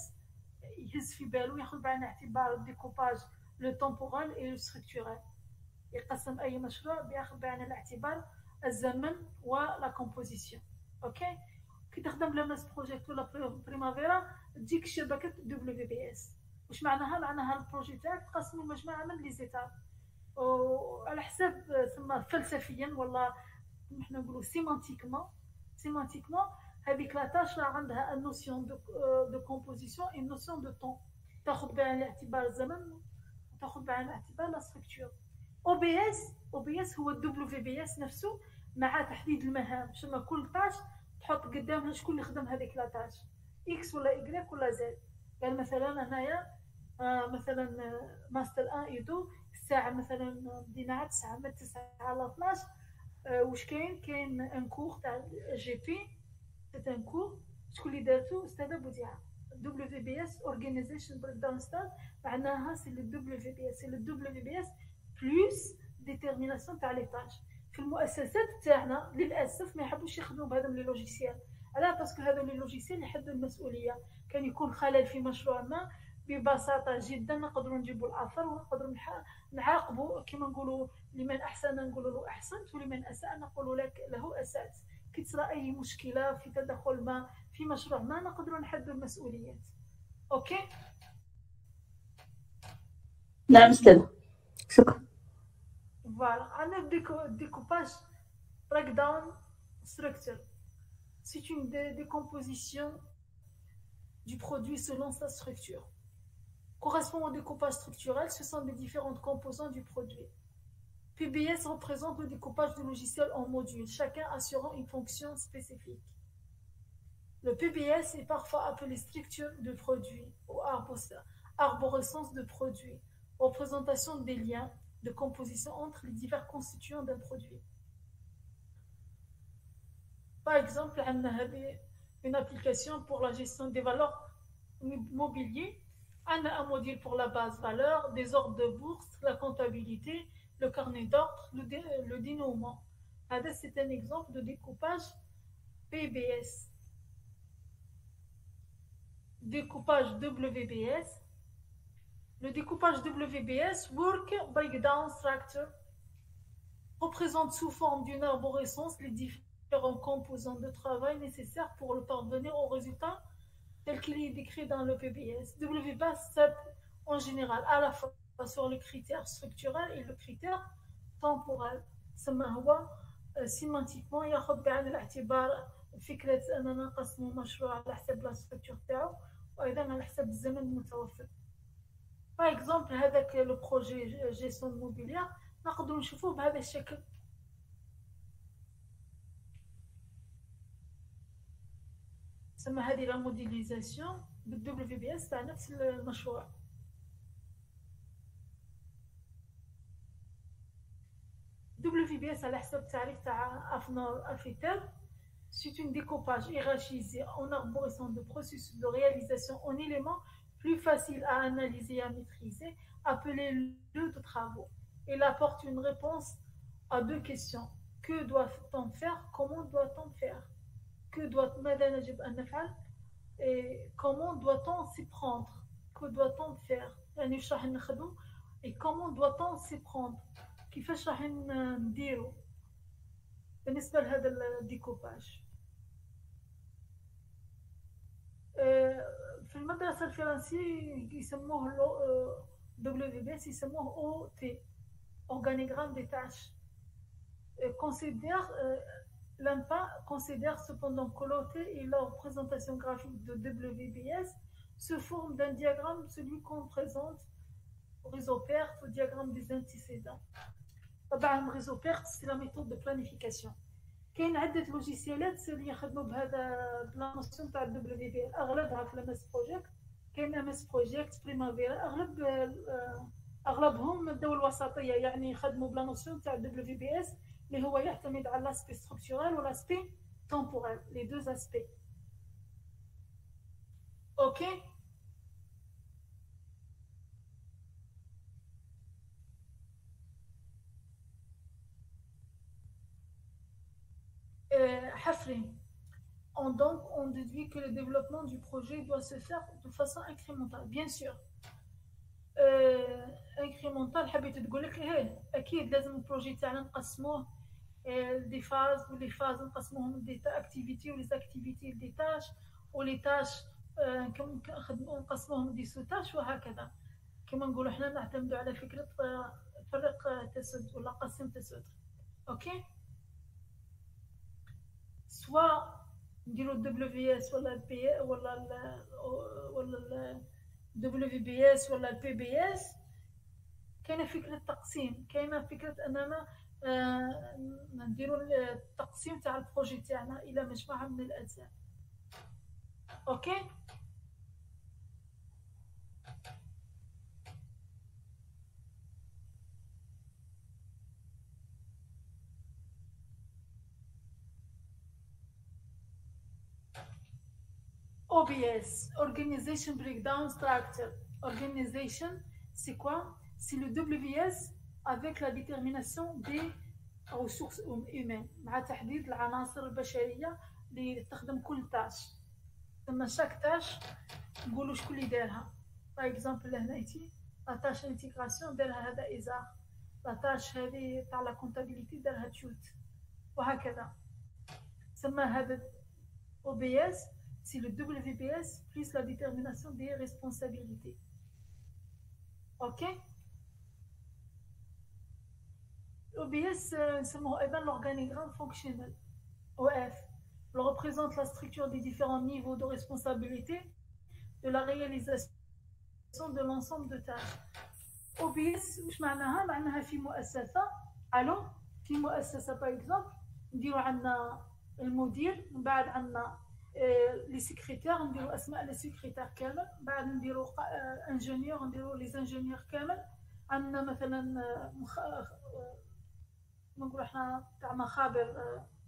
يهز في بالو ياخذ بعين الاعتبار الديكوباج لو temporel et le structurel. يقسم اي مشروع بياخذ بعين الاعتبار الزمن ولا كومبوزيسيون. اوكي. كي تخدم لمس بروجيكت ولا بريمافيرا تجيك شبكه WBS. واش معناها البروجي تاعك تقسموا مجموعه من لي زيتاب وعلى حساب ثم فلسفيا ولا نحن نقولوا سيمانتيكمون هذيك لا تاش راه عندها النوسيون دو كومبوزيسيون اي نوسيون دو طون، تاخذ بعين الاعتبار الزمن وتاخذ بعين الاعتبار لا ستركتور. او بي اس هو WBS نفسه مع تحديد المهام. شما كل تاش تحط قدامها شكون اللي خدم هذيك لا تاش، اكس ولا ايكغيك ولا زد. قال مثلا هنايا مثلا ماستر 1 اي 2 الساعه مثلا بدينا على 9 من 9 على 12. واش كاين ان كور تاع جي بي، سي ان كور شكون اللي دارتو؟ استاذه بوديعه. WBS Organization Breakdown Style معناها سي لو WBS بلوس ديتيرميناسيون تاع لي تاش. في المؤسسات تاعنا للاسف ما يحبوش يخدموا بهذا لي لوجيسيال. علاه؟ باسكو هذو لي لوجيسيال يحدوا المسؤوليه. كان يكون خلل في مشروع ما ببساطه جدا نقدروا نجيبوا الاثر ونقدروا نعاقبوا. كما نقولوا لمن احسن نقولوا له احسنت، ولمن اساء نقول لك له اسات. كي تصرى اي مشكله في تدخل ما في مشروع ما نقدروا نحدوا المسؤوليات. اوكي. نعم أستاذة شكرا. فوالا عندنا découpage breakdown structure. C'est une décomposition du produit selon sa structure. Correspond au découpage structurel, ce sont les différentes composants du produit. PBS représente le découpage du logiciel en modules, chacun assurant une fonction spécifique. Le PBS est parfois appelé structure de produit ou arborescence de produit, représentation des liens de composition entre les divers constituants d'un produit. Par exemple, on a une application pour la gestion des valeurs mobilières. On a un module pour la base valeur, des ordres de bourse, la comptabilité, le carnet d'ordre, le dénouement. C'est un exemple de découpage PBS. Découpage WBS. Le découpage WBS, Work Breakdown Structure, représente sous forme d'une arborescence les différents composants de travail nécessaires pour le parvenir au résultat tel qu'il est décrit dans le PBS. WBS s'appuie en général à la fois sur le critère structurel et le critère temporel. سما هو سيمانتيكمون ياخذ بعين الاعتبار فكرة أننا نقسم المشروع على حسب لا ستركتور تاعو وأيضا على حسب الزمن المتوفر. باغ اكزومبل هذاك لو بروجي جيستيون موبيليا نقدروا نشوفوه بهذا الشكل. تسمى هذه لا موديليزاسيون بالدبليو في بي اس تاع نفس المشروع. دبليو في بي اس على حسب التعريف تاع افنور افيتر c'est un découpage hiérarchisé en arborescence de processus de réalisation en éléments plus faciles à analyser et à maîtriser, appelé lieu de travaux. Il apporte une réponse à deux questions. Que doit-on faire? Comment doit-on faire? ماذا يجب أن نفعل؟ Et comment doit-on s'y prendre? Que doit-on faire? يعني واش راح نخدمو et comment doit-on s'y prendre? كيفاش راح نديرو بالنسبة لهذا الديكوباج؟ في المدرسة الفرنسية يسموه دبليو في بي اس يسموه او تي organigramme des tâches. L'IMPA considère cependant que l'OT et la représentation graphique de WBS se forment d'un diagramme, celui qu'on présente au réseau PERT, au diagramme des antécédents. طبعا réseau PERT c'est la méthode de planification. كاين عدة لوجيسيالات اللي يخدموا بهذا بلا نوسيون تاع دبليو في بي اغلبها في MS بروجيكت. كاين MS بروجيكت بريمافيرا اغلبهم الدول الوسطيه يعني يخدموا بلا نوسيون تاع دبليو في بي اس اللي هو يعتمد على لاسبي ستركتورال ولاسبي temporel, les deux aspects. Ok. Hafri. On déduit que le développement du projet doit se faire de façon incrémentale, bien sûr. incrémentale حبيت تقول لك اكيد لازم البروجي تاعنا نقسموه دي فاز ولي فاز نقسموهم دي اكتيفيتي ولي اكتيفيتي دي تاش ولي تاش نقسموهم دي سو تاش وهكذا. كما نقولوا احنا نعتمدوا على فكره فرق تسد ولا قسم تسد. اوكي سواء نديروا دبليو في اس ولا البي ولا دبليو في بي اس ولا البي بي اس. كاينه فكره تقسيم، كاينه فكره اننا نديروا التقسيم تاع البروجي تاعنا الى مجموعه من الاجزاء. اوكي OBS, Organization Breakdown Structure. Organisation, c'est quoi? C'est le WS avec la détermination des ressources humaines. مع تحديد العناصر البشرية اللي تخدم كل تاش. ثم chaque تاش نقولوا شكون اللي دارها. Par exemple لهنا ايتي لا تاش انتيغراسيون دارها هذا إيزار. لا تاش هذه تاع لا كونتابيليتي دارها تشوت. وهكذا. ثم هذا OBS c'est le WBS plus la détermination des responsabilités. Ok? OBS, c'est l'organigramme fonctionnel. OF. Il représente la structure des différents niveaux de responsabilité de la réalisation de l'ensemble de tâches. OBS, مش معناها؟ معناها في مؤسسة. الو في مؤسسة par exemple نديروا عندنا المدير، من بعد عندنا لي سيكريتير نديروا اسماء لي سيكريتير كامل، بعد نديروا انجينيور نديروا لي انجينيور كامل. عندنا مثلا نقول احنا تاع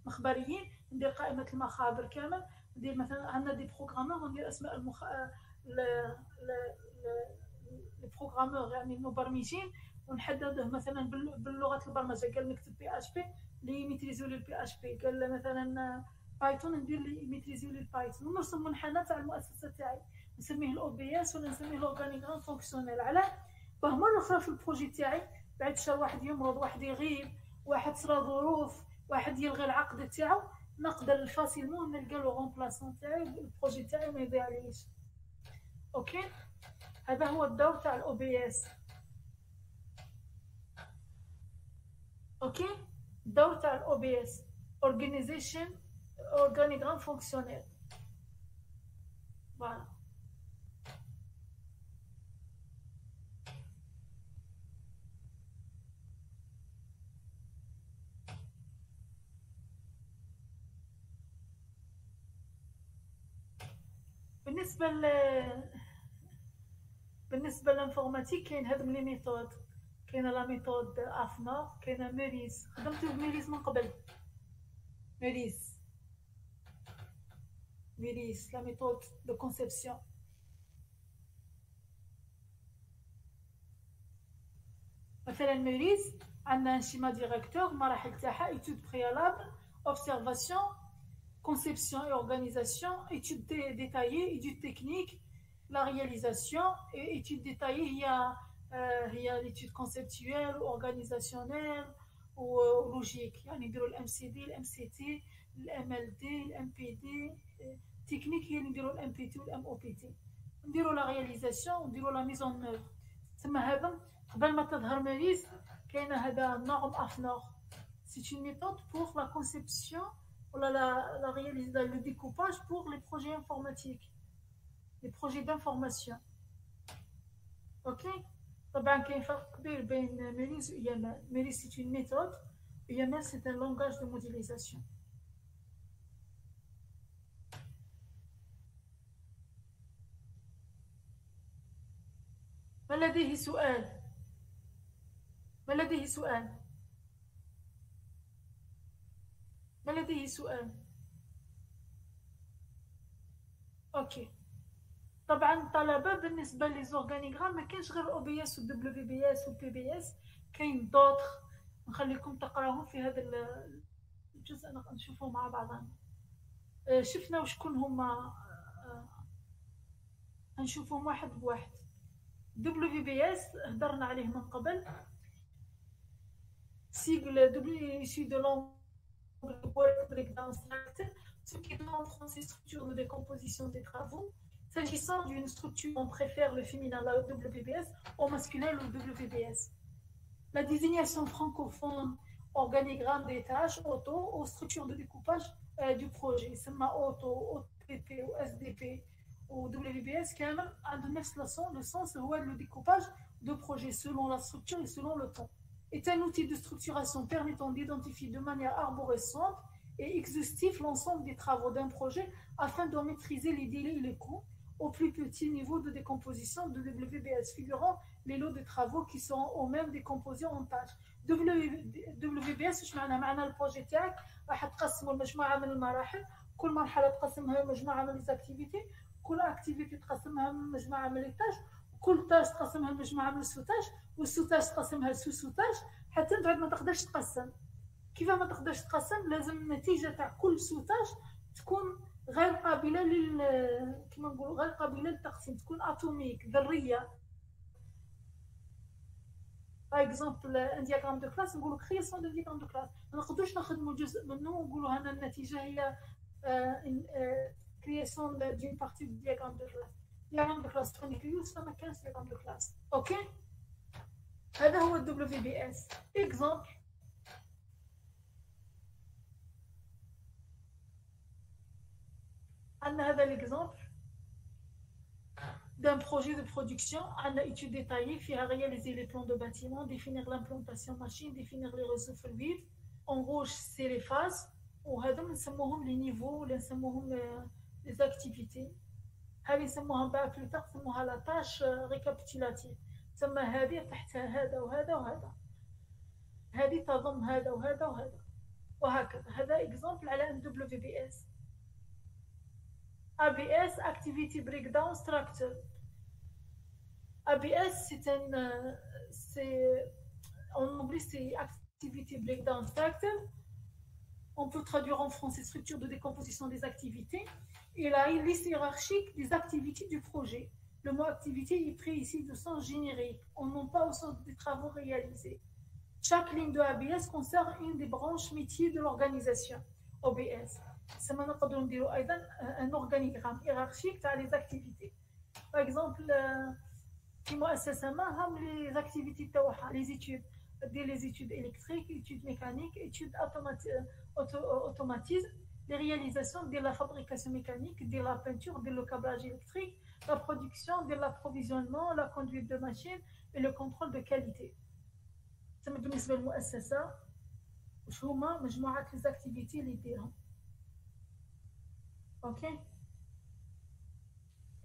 مخبريين ندير قائمه المخابر كامل. ندير مثلا عندنا دي بروغرامور ندير اسماء لي بروغرامور يعني المبرمجين ونحدده مثلا باللغه البرمجه. قال نكتب بي اش بي اللي يميتريزيو لي البي اش بي، قال مثلا بايثون ندير لي يميتريزيو لي البايثون، ونرسم منحنى تاع المؤسسه تاعي نسميه الاو بي اس ولا نسميه لورغانيغرام فونكسيونيل. علاه باه مره اخرى في البروجي تاعي بعد شهر واحد يمرض، واحد يغيب، واحد صرا ظروف، واحد يلغي العقد تاعو، نقدر فاسيلمون نلقى لو رومبلاسون تاعي البروجي تاعي ما يضيعليش. اوكي هذا هو الدور تاع الاو بي اس. اوكي الدور تاع الاو بي اس Organization organigramme fonctionnel. Voilà. بالنسبة للانفورماتيك كاين هاد لي ميثود، كاينه لا ميثود افنور، كاينه ميريز. خدمت بميريز من قبل. ميريز لا ميثود دو كونسيبسيون. مثلا ميريز عندنا شيما ديريكتور، مراحل تاعها ايتود بريالابل، اوبسيرفاسيون، conception et organisation, études détaillées, études techniques, la réalisation, et études détaillées, il y a l'étude conceptuelle, organisationnelle ou logique. يعني نديرو ال MCD, ال MCT, ال MLD, ال MPD. technique هي نديرو ال MPT وال MOPT. نديرو la réalisation ونديرو la mise en œuvre. تسمى هذا قبل ما تظهر ميريز كاينه هذا norme AFNOR. C'est une méthode pour la conception ou le découpage pour les projets informatiques, les projets d'information. Ok. طبعا كاين فرق كبير بين ميريز و YAML. ميريز c'est une méthode, YAML c'est un langage de modélisation. ما لديه سؤال؟ ما لديه سؤال؟ ما لديه سؤال؟ اوكي. طبعا الطلبه بالنسبه لي زورغانيغرام ما كاينش غير او بي اس و دبليو بي اس و بي بي اس، كاين دوطخ نخليكم تقراوهم في هذا الجزء نشوفوا مع بعضنا. شفنا وشكون هما، نشوفهم واحد بواحد. دبليو بي اس هضرنا عليه من قبل، سيغل دبليو ايشي دو لون work breakdown structure, ce qui donne en français structure de décomposition des travaux. S'agissant d'une structure, on préfère le féminin, la WBS, au masculin, le WBS. La désignation francophone, organigramme des tâches, auto, aux structures de découpage du projet. C'est ma auto, OTP ou SDP ou WBS, qui a un le sens, c'est le découpage de projet selon la structure et selon le temps. Est un outil de structuration permettant d'identifier de manière arborescente et exhaustive l'ensemble des travaux d'un projet afin de maîtriser les délais et les coûts au plus petit niveau de décomposition de WBS, figurant les lots de travaux qui seront eux-mêmes décomposés en tâches. WBS ايش معنى البروجي تاعك راح تقسموا لمجموعه من المراحل، كل مرحله تقسمها لمجموعه من الاكتيفيتي، كل اكتيفيتي تقسمها لمجموعه من التاج، كل تاج تقسمها لمجموعه من السوتاج، والسوتاج تقسمها لسوتاج حتى انت ما تقدرش تقسم. كيف ما تقدرش تقسم؟ لازم النتيجه تاع كل سوتاج تكون غير قابله كما نقولوا غير قابله للتقسيم، تكون اتوميك ذريه. باغ اكزومبل ان دياغرام دو كلاس نقولوا كرياسيون دو دياغرام دو كلاس، ما نقدروش ناخذوا جزء منه ونقولوا هنا النتيجه هي كرياسيون دون بارتي دو دياغرام دو كلاس. دياغرام دو كلاس تونيك يوسف ما كانش دياغرام دو كلاس. اوكي، هذا هو الدبليو بي اس. اكزومبل عندنا هذا l'exemple d'un projet de production. On a étude détaillée, faire réaliser les plans de bâtiment, définir l'implantation machine, définir les ressources fluides. En rouge, c'est les phases. وهذا نسموهم les niveaux ولا نسموهم les activités. هذه نسموها بقى plus tard نسموها la tâche récapitulative. تسمى هذه تحتها هذا وهذا وهذا، هذه تضم هذا وهذا وهذا وهكذا. هذا example على un WBS. ABS, Activity Breakdown Structure. ABS, en anglais, c'est Activity Breakdown Structure. On peut traduire en français structure de décomposition des activités. Et la liste hiérarchique des activités du projet. Le mot activité est pris ici de sens générique, on non pas au sens des travaux réalisés. Chaque ligne de ABS concerne une des branches métiers de l'organisation. OBS. سما نقدروا نديروا ايضا ان اورغانيغرام هيرارشيك تاع لي زاكتيفيتي. باغ اكزومبل في مؤسسه ما هم لي زاكتيفيتي تاعها لي زيتود، دير لي زيتود الكتريك، ايتود ميكانيك، ايتود اوتوماتيزم، les réalisations de la fabrication mécanique, de la peinture, de le câblage électrique, la production, de l'approvisionnement, la conduite de machines et le contrôle de qualité. تم بالنسبة للمؤسسة وش هما مجموعة الأكتيفيتي اللي يديرهم. اوكي.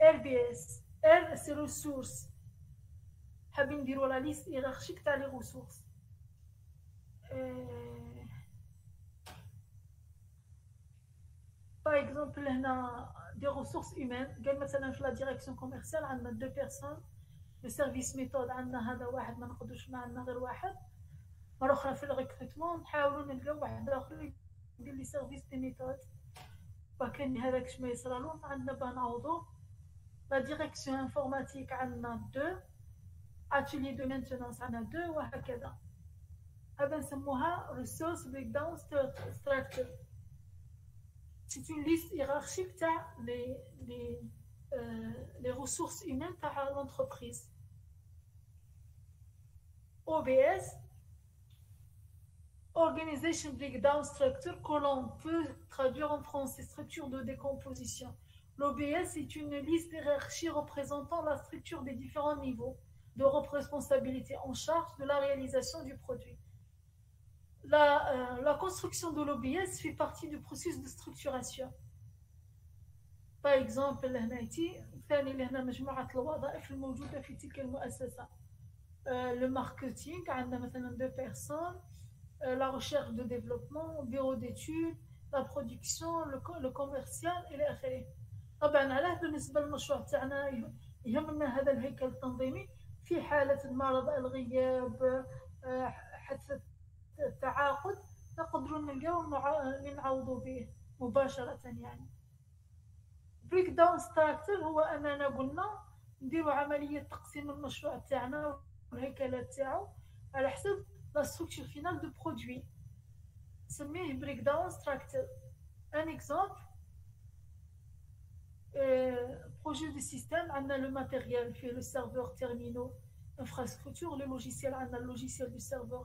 RBS R c'est ressources. حابين نديرو لا ليست هيرارشيك تاع لي ريسورس. Par exemple, des ressources humaines. قال مثلا في la direction commerciale عندنا 2 personnes. Le service méthode عندنا هذا واحد ما نقدروش ما عندنا غير واحد. مرة أخرى في الريكروتمون نحاولوا نلقاو واحد آخر يدير لي سيرفيس دي ميثود. وكان هذاك شما يصرالو عندنا باه نعوضو. La direction informatique عندنا 2. Atelier de maintenance عندنا 2 وهكذا. هذا نسموها resource breakdown structure. C'est une liste hiérarchique تاع les ressources humaines تاع l'entreprise. OBS Organization Breakdown Structure, que l'on peut traduire en français structure de décomposition. L'OBS est une liste hiérarchique représentant la structure des différents niveaux de responsabilité en charge de la réalisation du produit. La construction de l'OBS fait partie du processus de structuration. Par exemple, ثاني لهنا مجموعة الوظائف الموجودة في تلك المؤسسة. Le marketing عندنا مثلا 2 personnes. La recherche de développement, bureau d'études, la production, le commercial إلى آخره. طبعا علاه بالنسبة للمشروع تاعنا يهمنا هذا الهيكل التنظيمي في حالة المرض الغياب حتى التعاقد نقدروا نلقاو نعوضوا به مباشرة يعني. بريك داون ستراكتر هو أننا قلنا نديروا عملية تقسيم المشروع تاعنا والهيكلات تاعو على حسب la structure finale de produit. نسميه breakdown structure. Un exemple, projet de système, on a le matériel, fait le serveur, terminaux, infrastructure, le logiciel, on a le logiciel du serveur,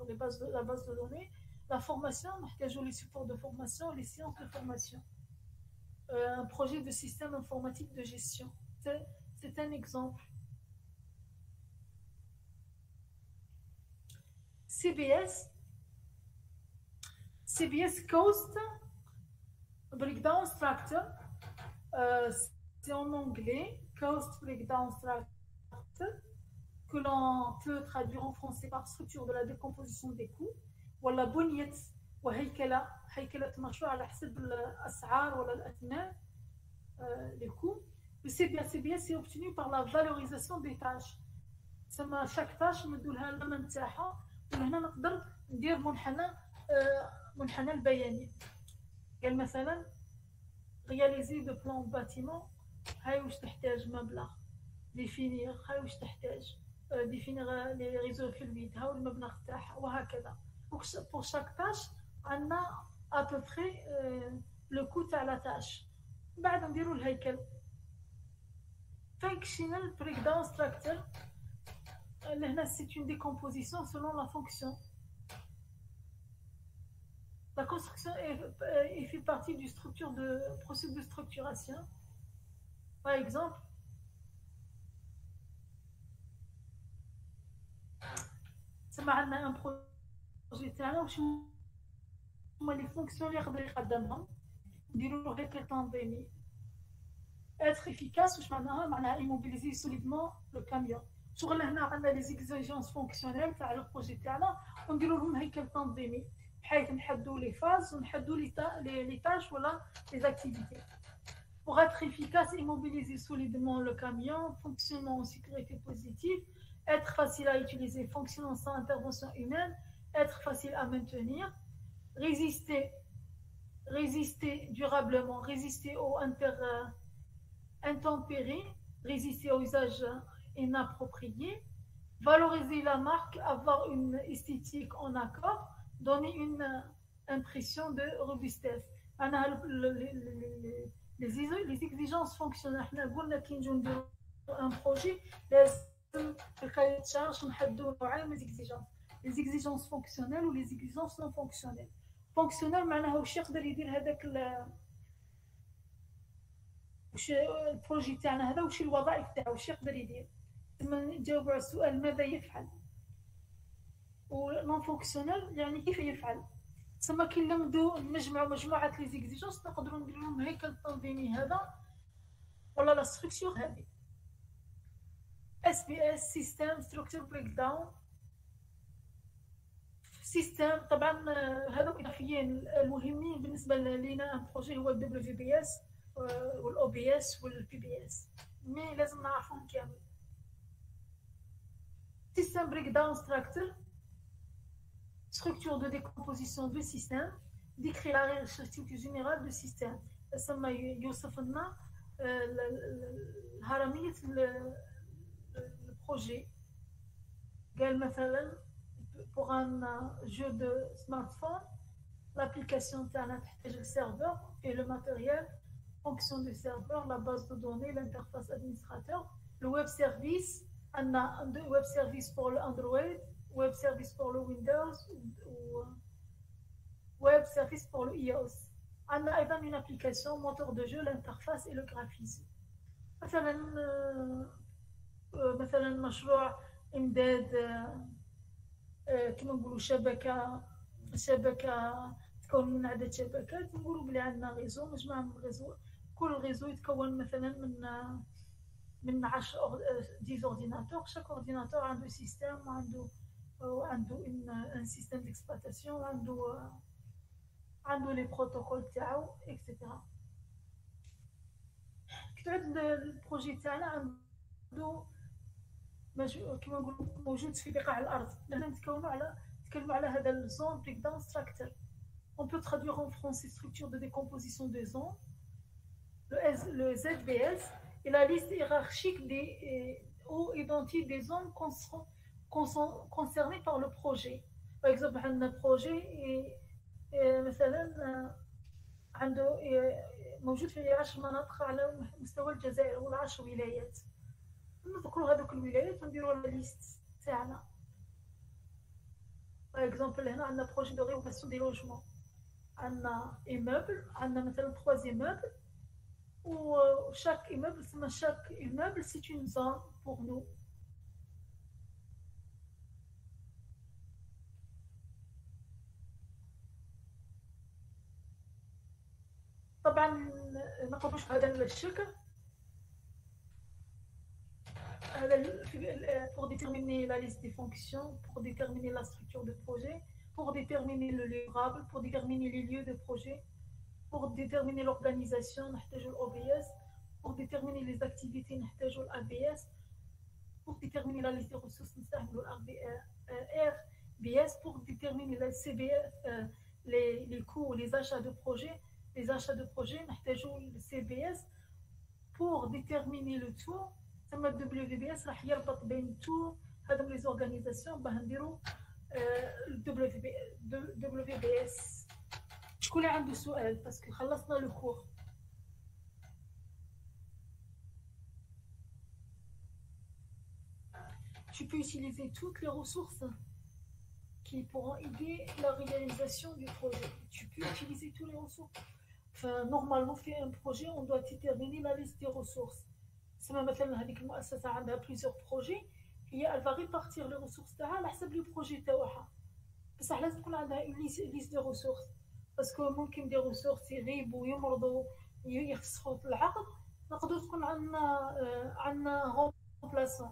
la base de données, la formation, les supports de formation, les séances de formation. Un projet de système informatique de gestion. C'est un exemple. CBS Cost Breakdown Structure, c'est en anglais, Cost Breakdown Structure, que l'on peut traduire en français par structure de la décomposition des coûts, ou la بنية وهيكلة مشروع على حسب الأسعار ولا الأثمان les coûts. Le CBS est obtenu par la valorisation des tâches. تسمى chaque tâche ندو لها الثمن تاعها. وهنا نقدر ندير منحنى البياني. قال مثلا رياليزي دو بلان باتيمون هاي واش تحتاج مبلغ ديفينير هاي واش تحتاج ديفينير لي ريزو في الفيد هاو المبلغ تاعها وهكذا. بور شاك تاش عندنا ابوبري لو كو تاع لا تاش. بعد نديرو الهيكل. فانكشنال بريك داون ستراكتر c'est une décomposition selon la fonction. La construction fait partie du processus de structuration. Par exemple, on a un projet واش هما les fonctions اللي يقدر يخدمهم نديرو له هيكل تنظيمي. Être efficace واش معناها immobiliser solidement le camion. شغل هنا عندنا لي زيكزيجونس فونكسيونيل تاع البروجي تاعنا ونديرو لهم هيكل تنظيمي بحيث نحدوا لي فاز ونحدوا لي تاش ولا لي اكتيفيتي. Pour être efficace, immobiliser solidement le camion, fonctionnement en sécurité positive, être facile à utiliser, fonctionnant sans intervention humaine, être facile à maintenir, résister durablement, résister aux intempéries, résister aux usages inapproprié, valoriser la marque, avoir une esthétique en accord, donner une impression de robustesse. Les exigences fonctionnelles. Un projet, le cahier de charge, les exigences fonctionnelles ou les exigences non fonctionnelles. Fonctionnel معناها واش يقدر يدير هذاك واش البروجي تاعنا هذا، واش الوظائف تاعو، واش يقدر يدير. ثم نجاوب على السؤال ماذا يفعل، ونون فونكسيونيل يعني كيف يفعل. ثم كي نمدو نجمعوا مجموعه لي زيكزيجونس نقدروا نديروا لهم هيكل التنظيمي هذا ولا لا ستركتور هذه. SBS سيستم ستركتور بريك داون سيستم. طبعا هذو الاضافيين المهمين بالنسبه لنا بروجي هو الدبليو بي اس والاو بي اس والبي بي اس، مي لازم نعرفهم كامل. سيستم بريك داون structure de décomposition de système décrit la structure générale du système. ثم يوصف لنا هرمية البروجي. قال مثلا pour un jeu de smartphone l'application تاعنا تحتاج السيرفر et le matériel, fonction du serveur, la base de données, l'interface administrateur, le web service. On a un web service pour le Android, web service pour le Windows ou web service pour le iOS. On a également une application, moteur de jeu, l'interface et le graphisme. مثلا مشروع امداد كما نقولوا شبكه تكون من عدة شبكات. نقولوا بلي عندنا غيزو، مجموعه من الغيزو. كل غيزو يتكون مثلا من 10 اورديناتور. شاك اورديناتور عنده سيستم وعنده ان سيستم ديكسبلوطاسيون عنده لي بروتوكول تاعو اكسيتيرا. كي تعود البروجي تاعنا عنده كما نقولوا موجود في بقاع الارض. لان نتكلموا على هذا الزون بريك داون ستراكتور. On peut traduire en français structure de décomposition des zones, le ZBS, et la liste hiérarchique ou identique des zones concernées par le projet. Par exemple, un projet مثلا عنده موجود في 10 مناطق على مستوى الجزائر ولا 10 ولايات. نذكروا هذوك الولايات ونديروا لا ليست تاعنا. باغ اكزومبل هنا عندنا بروجي دو رينوفاسيون دي لوجمون، عندنا ايموبل، عندنا مثلا 3 ايموبل، وشاك ايموبل ثم شاك ايموبل سي اون زون بور نو. طبعا ما نقولوش بهذا الشكل. Pour déterminer la liste des fonctions, pour déterminer la structure de projet, pour déterminer le livrable, pour déterminer les lieux de projet, pour déterminer l'organisation, نحتاج l'OBS, pour déterminer les activités, نحتاج l'ABS, pour déterminer la liste des ressources, نستعملوا l'RBS, pour déterminer la CBF, les coûts, les achats de projet, نحتاج le CBS, pour déterminer le tout. ثم الدبليو في بي اس راح يربط بين تو هذوم لي زورغانيزاسيون باه نديرو الدبليو في بي اس. شكون اللي عنده سؤال باسكو خلصنا لو كور؟ Tu peux utiliser toutes les ressources qui pourront aider la réalisation du projet. Tu peux utiliser toutes les ressources. Enfin, normalement, في un projet, on doit déterminer la liste des ressources. سما مثلا هذيك المؤسسه عندها بليزيور بروجي، هي الفا ريبارتير لي ريسورس تاعها على حسب لي بروجي تاعها. بصح لازم تكون عندها ليست دو ريسورس، باسكو ممكن دي ريسورس يغيبوا يمرضوا يخسروا في العقد. نقدر تكون عندنا رومبلاسون.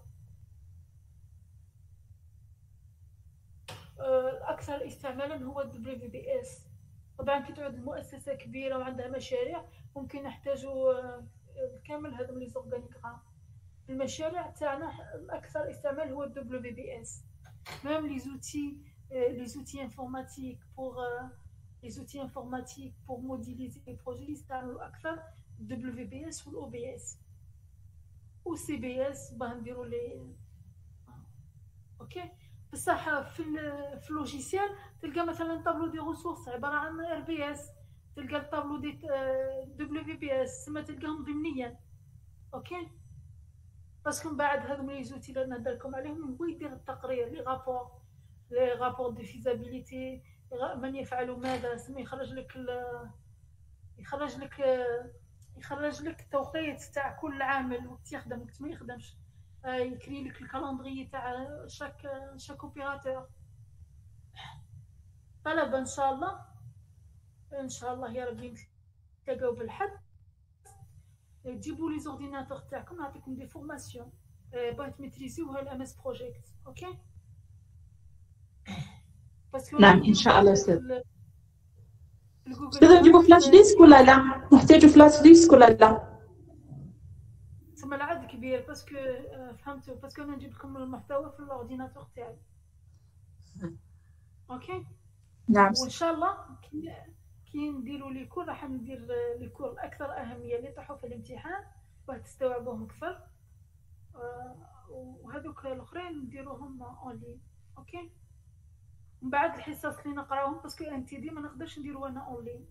الاكثر استعمالا هو الدبليو في بي اس. طبعا كي تعود المؤسسه كبيره وعندها مشاريع ممكن نحتاجوا كامل هذوم لي زورغانيغرام. المشاريع تاعنا الاكثر استعمال هو الدبليو في بي اس. ميم لي زوتي انفورماتيك بور موديليزي لي بروجي يستعملوا اكثر الدبليو في بي اس والاو بي اس و سي بي اس باه نديروا لي اوكي. بصح في اللوجيسيال تلقى مثلا طابلو دي ريسورس عباره عن ار بي اس، تلقى الطابلو دي دبليو في بي اس ثم تلقاهم ضمنيا اوكي. باسكو من بعد هذوم لي زوتي اللي نهضر لكم عليهم هو يدير التقرير لي رابور دو فيزابيليتي، من يفعل ماذا، ثم يخرج لك يخرج لك التوقيت تاع كل عامل وقت يخدم وقت ما يخدمش، يكري لك الكالندري تاع شاك اوبيراتور. طلب ان شاء الله، ان شاء الله يا ربي نتلاقاو بالحد، تجيبوا لي زورديناتور تاعكم نعطيكم دي فورماسيون باش تميتريزيوها الام اس بروجيكت. اوكي باسكو نعم إن شاء الله أستاذ. الجوجل نجيبوا فلاش ديسك ولا لا؟ نحتاجوا فلاش ديسك ولا لا؟ تسمى العدد كبير باسكو فهمتوا، باسكو انا نجيب لكم المحتوى في الاورديناتور تاعي. اوكي نعم وان شاء الله كي نديروا لي كور راح ندير لي كور الاكثر اهميه اللي طاحوا في الامتحان باش تستوعبوهم اكثر، وهذوك الاخرين نديروهم اون لين. اوكي من بعد الحصص اللي نقراوهم باسكو ان تي دي ما نقدرش نديرو انا اون لين،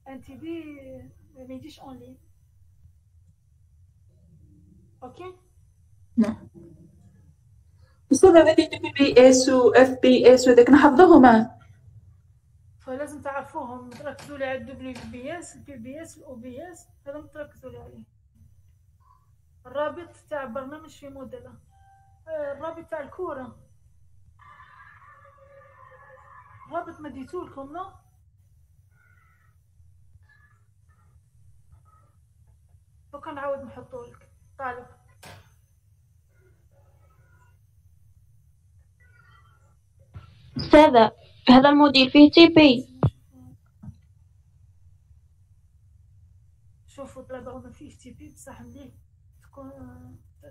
ان تي دي ما يجيش اون لين. اوكي نعم أستاذ، هذه PBS و FPS وذاك نحفظوهم. فلازم تعرفوهم، تركزوا لي على الدبليو بي اس، البي بي اس، الاو بي اس، هذا تركزوا لي عليه. الرابط تاع برنامج في موديلا، الرابط تاع الكوره، الرابط ما ديتولكم لا؟ دوكا نعاود نحطولك طالب. أستاذة هذا الموديل فيه تي بي. شوفوا طلبة ما فيش تي بي بصح مليح تكون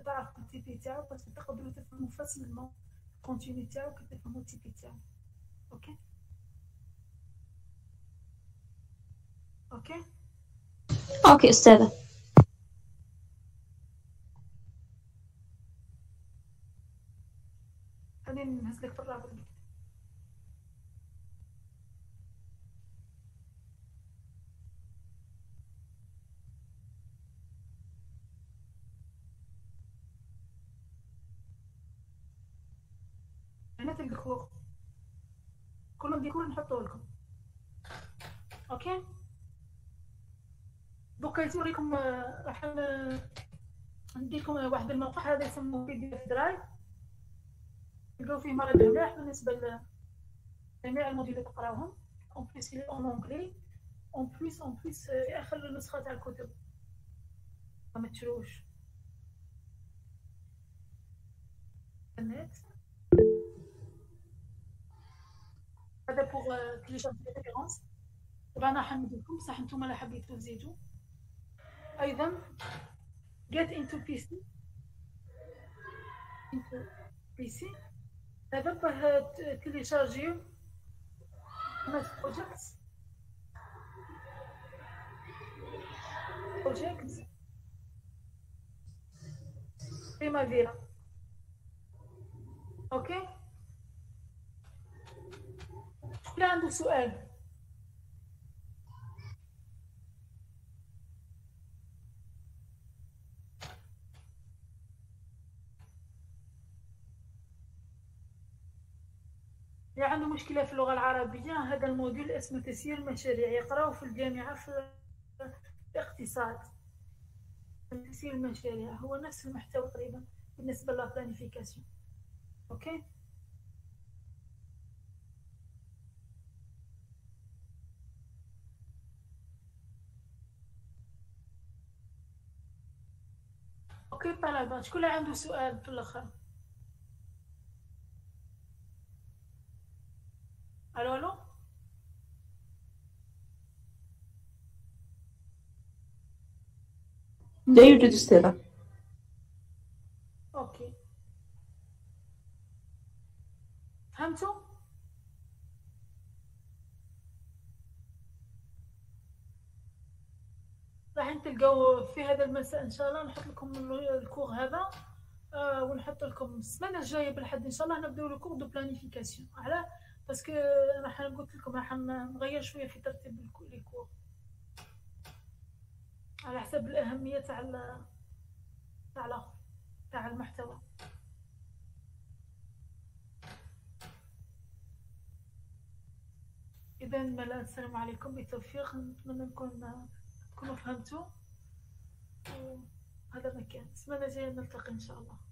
تعرف التي بي تاعو باش تقدروا تفهموا فاسيلمون الكونتيني تاعو كي تفهموا التي بي تاعو. اوكي اوكي أوكي أستاذة. خليني نهزلك في الرابط. هنا تلقوا كلهم ديكور نحطوا لكم. اوكي دوكا يوريكم راح ندير لكم واحد الموقع هذا يسموه PDF درايف، تلقاو فيه مرض ملاح بالنسبه لجميع الموديل اللي تقراوهم، اون بليس اون اونغلي، اون بليس في اخر النسخه تاع الكتب ما تشروش النت. هذا بوغ تيليشارجي ريفيرونس. طبعا راح نديركم بصح نتوما لا حبيتو تزيدوا. ايضا get into PC هذا باه تيليشارجيو ماس بروجيكت بريمافيرا. اوكي شكون عنده سؤال؟ اللي عنده مشكلة في اللغة العربية، هذا الموديول اسمه تسيير المشاريع، يقرأه في الجامعة في الاقتصاد. تسيير المشاريع هو نفس المحتوى تقريبا بالنسبة للبلانيفيكاسيون. اوكي اوكي طلبة شكون عنده سؤال في الاخر؟ الو الو لا يوجد أستاذة. اوكي فهمتوا؟ راح تلقاو في هذا المساء ان شاء الله نحط لكم الكور هذا، ونحط لكم السمانه الجايه بالحد ان شاء الله نبداو الكور دو بلانيفيكاسيون. على باسكو راح قلت لكم راح نغير شويه في ترتيب الكور على حسب الاهميه تاع المحتوى. اذا السلام عليكم بالتوفيق، نتمنى تكونوا فهمتوا وهذا ما كان. السمانه الجايه نلتقي ان شاء الله.